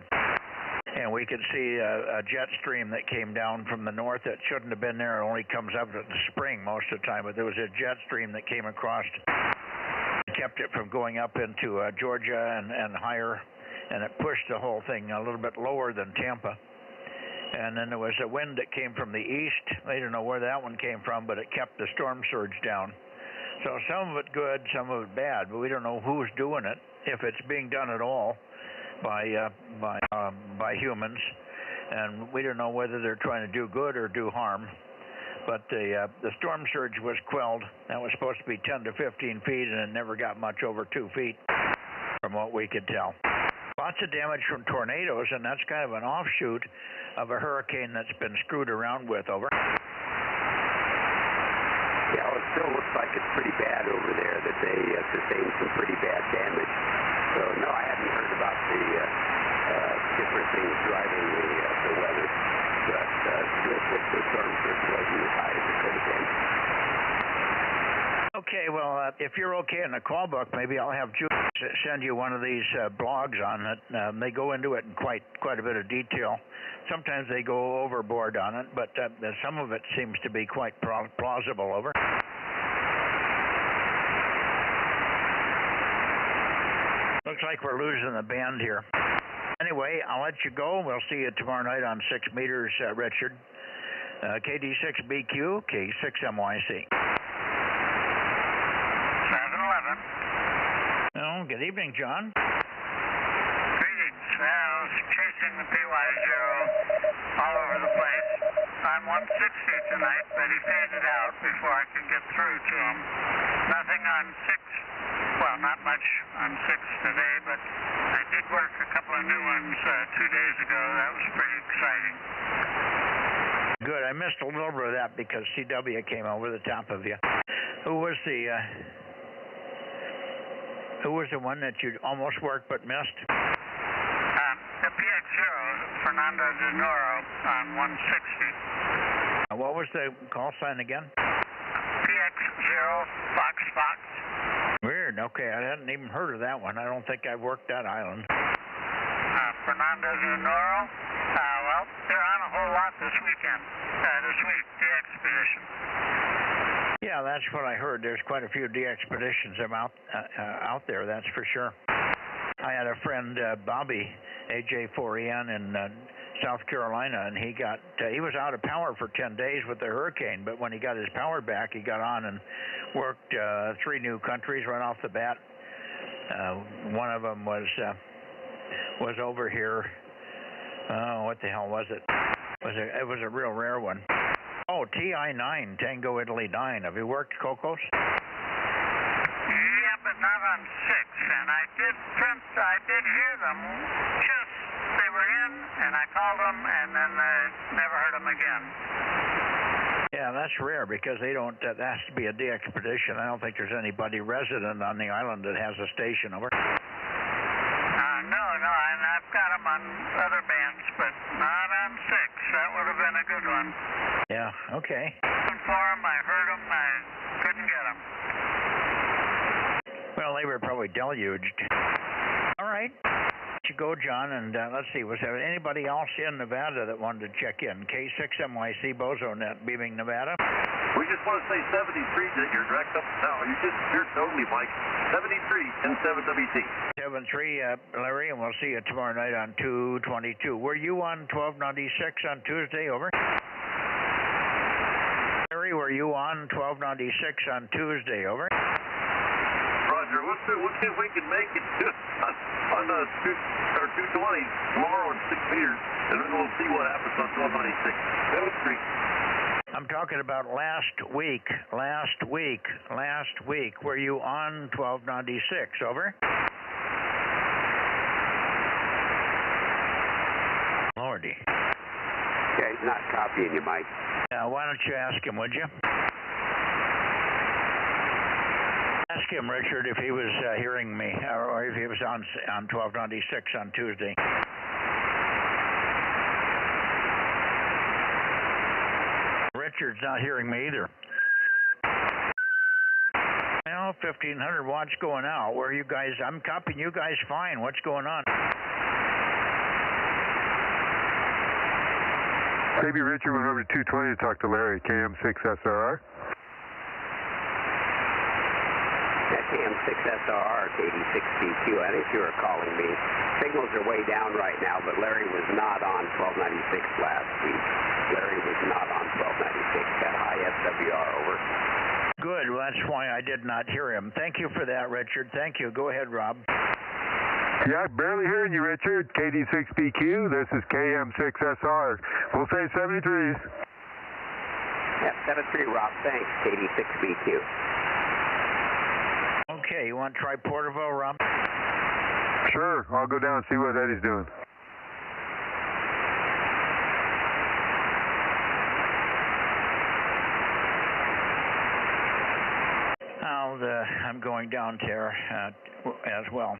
And we could see a jet stream that came down from the north that shouldn't have been there. It only comes up in the spring most of the time. But there was a jet stream that came across, kept it from going up into Georgia and higher. And it pushed the whole thing a little bit lower than Tampa. And then there was a wind that came from the east. They don't know where that one came from, but it kept the storm surge down. So some of it good, some of it bad, but we don't know who's doing it, if it's being done at all by humans. And we don't know whether they're trying to do good or do harm. But the storm surge was quelled. That was supposed to be 10 to 15 feet, and it never got much over 2 feet from what we could tell. Lots of damage from tornadoes, and that's kind of an offshoot of a hurricane that's been screwed around with, over. Yeah, well, it still looks like it's pretty bad over there, that they sustained some pretty bad damage. So, no, I hadn't heard about the different things driving the weather. But the storm surge wasn't as high as it could have been. Okay, well, if you're okay in the call book, maybe I'll have Julie send you one of these blogs on it. They go into it in quite a bit of detail. Sometimes they go overboard on it, but some of it seems to be quite plausible, over. Looks like we're losing the band here. Anyway, I'll let you go. We'll see you tomorrow night on 6 meters, Richard. KD6BQ, K6MYC. 7-11. Oh, good evening, John. Greetings. I was chasing the PY0 all over the place. I'm 160 tonight, but he faded out before I could get through to him. Nothing on 6. Well, not much on 6 today, but I did work a couple of new ones 2 days ago. That was pretty exciting. Good. I missed a little bit of that because CW came over the top of you. Who was the one that you almost worked but missed? The PX0, Fernando De Noro on 160. What was the call sign again? PX0 Fox. Weird. island. Okay, I hadn't even heard of that one. I don't think I've worked that island. Fernando de Noro. Well, they're on a whole lot this weekend. This week, the expedition. Yeah, that's what I heard. There's quite a few de-expeditions out there, that's for sure. I had a friend, Bobby, AJ4EN in South Carolina, and he was out of power for 10 days with the hurricane, but when he got his power back, he got on and worked 3 new countries right off the bat. One of them was over here. Oh, what the hell was it? It was a real rare one. Oh, TI-9, Tango Italy 9. Have you worked Cocos? Yeah, but not on 6. And I did hear them. Just they were in, and I called them, and then I never heard them again. Yeah, that's rare because they don't. That has to be a de-expedition. I don't think there's anybody resident on the island that has a station over. No, and I've got them on other bands, but not on 6. That would have been a good one. Yeah, okay. Looking for them, I heard them, I couldn't get them. Well, they were probably deluged. All right. You go, John, and let's see, was there anybody else in Nevada that wanted to check in? K6MYC Bozo Net, Beaming, Nevada. We just want to say 73 that you're direct up now. You're totally, Mike. 73 and 7WT. 73, Larry, and we'll see you tomorrow night on 222. Were you on 1296 on Tuesday? Over. Larry, were you on 1296 on Tuesday? Over. Roger. We'll see if we can make it on the 220 tomorrow at 6 meters, and then we'll see what happens on 1296. 73. I'm talking about last week. Were you on 1296? Over. Lordy. Yeah, he's not copying you, Mike. Why don't you ask him, would you? Ask him, Richard, if he was hearing me, or if he was on 1296 on Tuesday. Richard's not hearing me either. Well, 1,500 watts going out. Where are you guys? I'm copying you guys fine. What's going on? Maybe Richard went over to 220 to talk to Larry, KM6SRR. KM6SRR, KD6BQ. I think you were calling me. Signals are way down right now, but Larry was not on 1296 last week. Larry was not on 1296. Got high SWR, over. Good. Well, that's why I did not hear him. Thank you for that, Richard. Thank you. Go ahead, Rob. Yeah, barely hearing you, Richard. KD6BQ. This is KM6SR. We'll say 73s. Yeah, 73, Rob. Thanks, KD6BQ. Okay, you want to try Porterville, Rob? Sure. I'll go down and see what Eddie's doing. I'm going down there as well.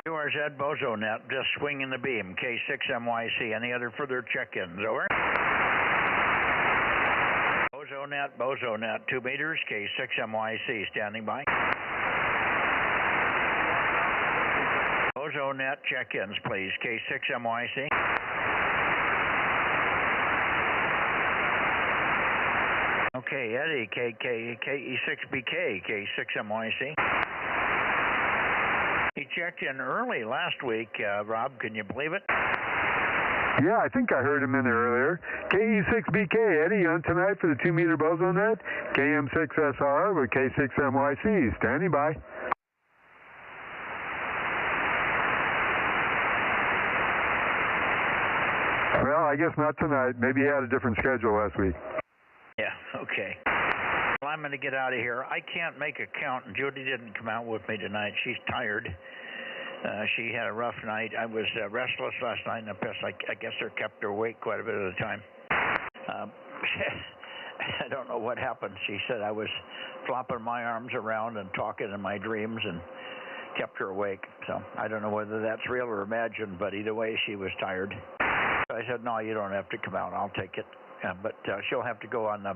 Yours, Ed Bozo Net, just swinging the beam, K6MYC. Any other further check-ins? Over. Bozo Net, 2 meters, K6MYC, standing by. Bozo Net check-ins, please, K6MYC. Okay, Eddie, KE6BK, K6MYC. He checked in early last week, Rob, can you believe it? Yeah, I think I heard him in there earlier. KE6BK, Eddie, on tonight for the 2-meter Bozo Net. KM6SR with K6MYC, standing by. Well, I guess not tonight. Maybe he had a different schedule last week. Yeah, okay. Well, I'm going to get out of here. I can't make a count, and Judy didn't come out with me tonight. She's tired. She had a rough night. I was restless last night, and I guess I kept her awake quite a bit of the time. I don't know what happened. She said I was flopping my arms around and talking in my dreams and kept her awake. So I don't know whether that's real or imagined, but either way, she was tired. So I said, no, you don't have to come out. I'll take it. But she'll have to go on the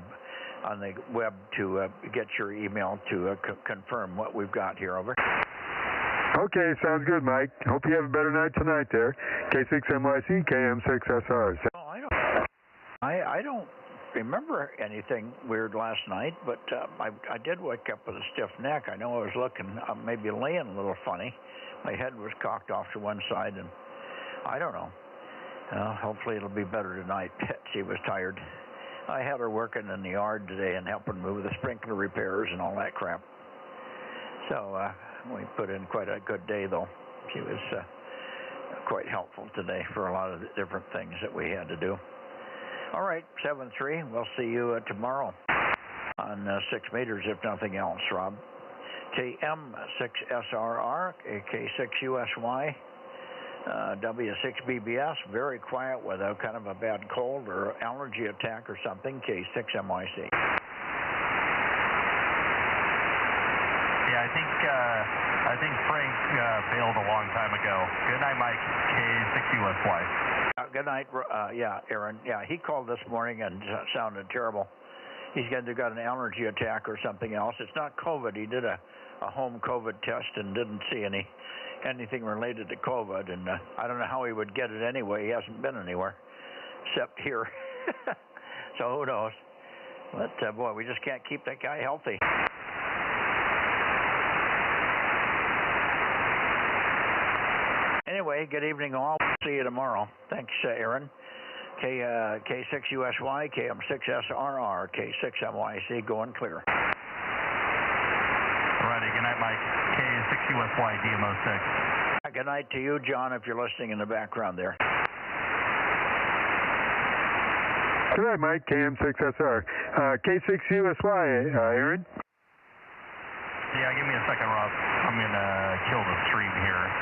on the web to get your email to confirm what we've got here. Over. Okay, sounds good, Mike. Hope you have a better night tonight there. K6MYC, KM6SR. I don't remember anything weird last night, but I did wake up with a stiff neck. I know I was looking, maybe laying a little funny. My head was cocked off to one side, and I don't know. Hopefully it'll be better tonight. She was tired. I had her working in the yard today and helping move the sprinkler repairs and all that crap. So we put in quite a good day, though. She was quite helpful today for a lot of the different things that we had to do. All right, 7-3. We'll see you tomorrow on 6 meters, if nothing else, Rob. KM6SRR, K6USY, W6BBS, very quiet with a kind of a bad cold or allergy attack or something, K6MYC. Yeah, I think Frank bailed a long time ago. Good night, Mike. K6USY. Good night, yeah, Aaron. Yeah, he called this morning and sounded terrible. He's got an allergy attack or something else. It's not COVID. He did a home COVID test and didn't see anything related to COVID. And I don't know how he would get it anyway. He hasn't been anywhere except here. So who knows? But boy, we just can't keep that guy healthy. Anyway, good evening all. We'll see you tomorrow. Thanks, Aaron. K6USY, KM6SRR, K6MYC, going clear. Alrighty, good night, Mike. K6USY, DMO6. Good night to you, John, if you're listening in the background there. Good night, Mike. KM6SR. K6USY, Aaron? Yeah, give me a second, Rob. I'm going to kill the stream here.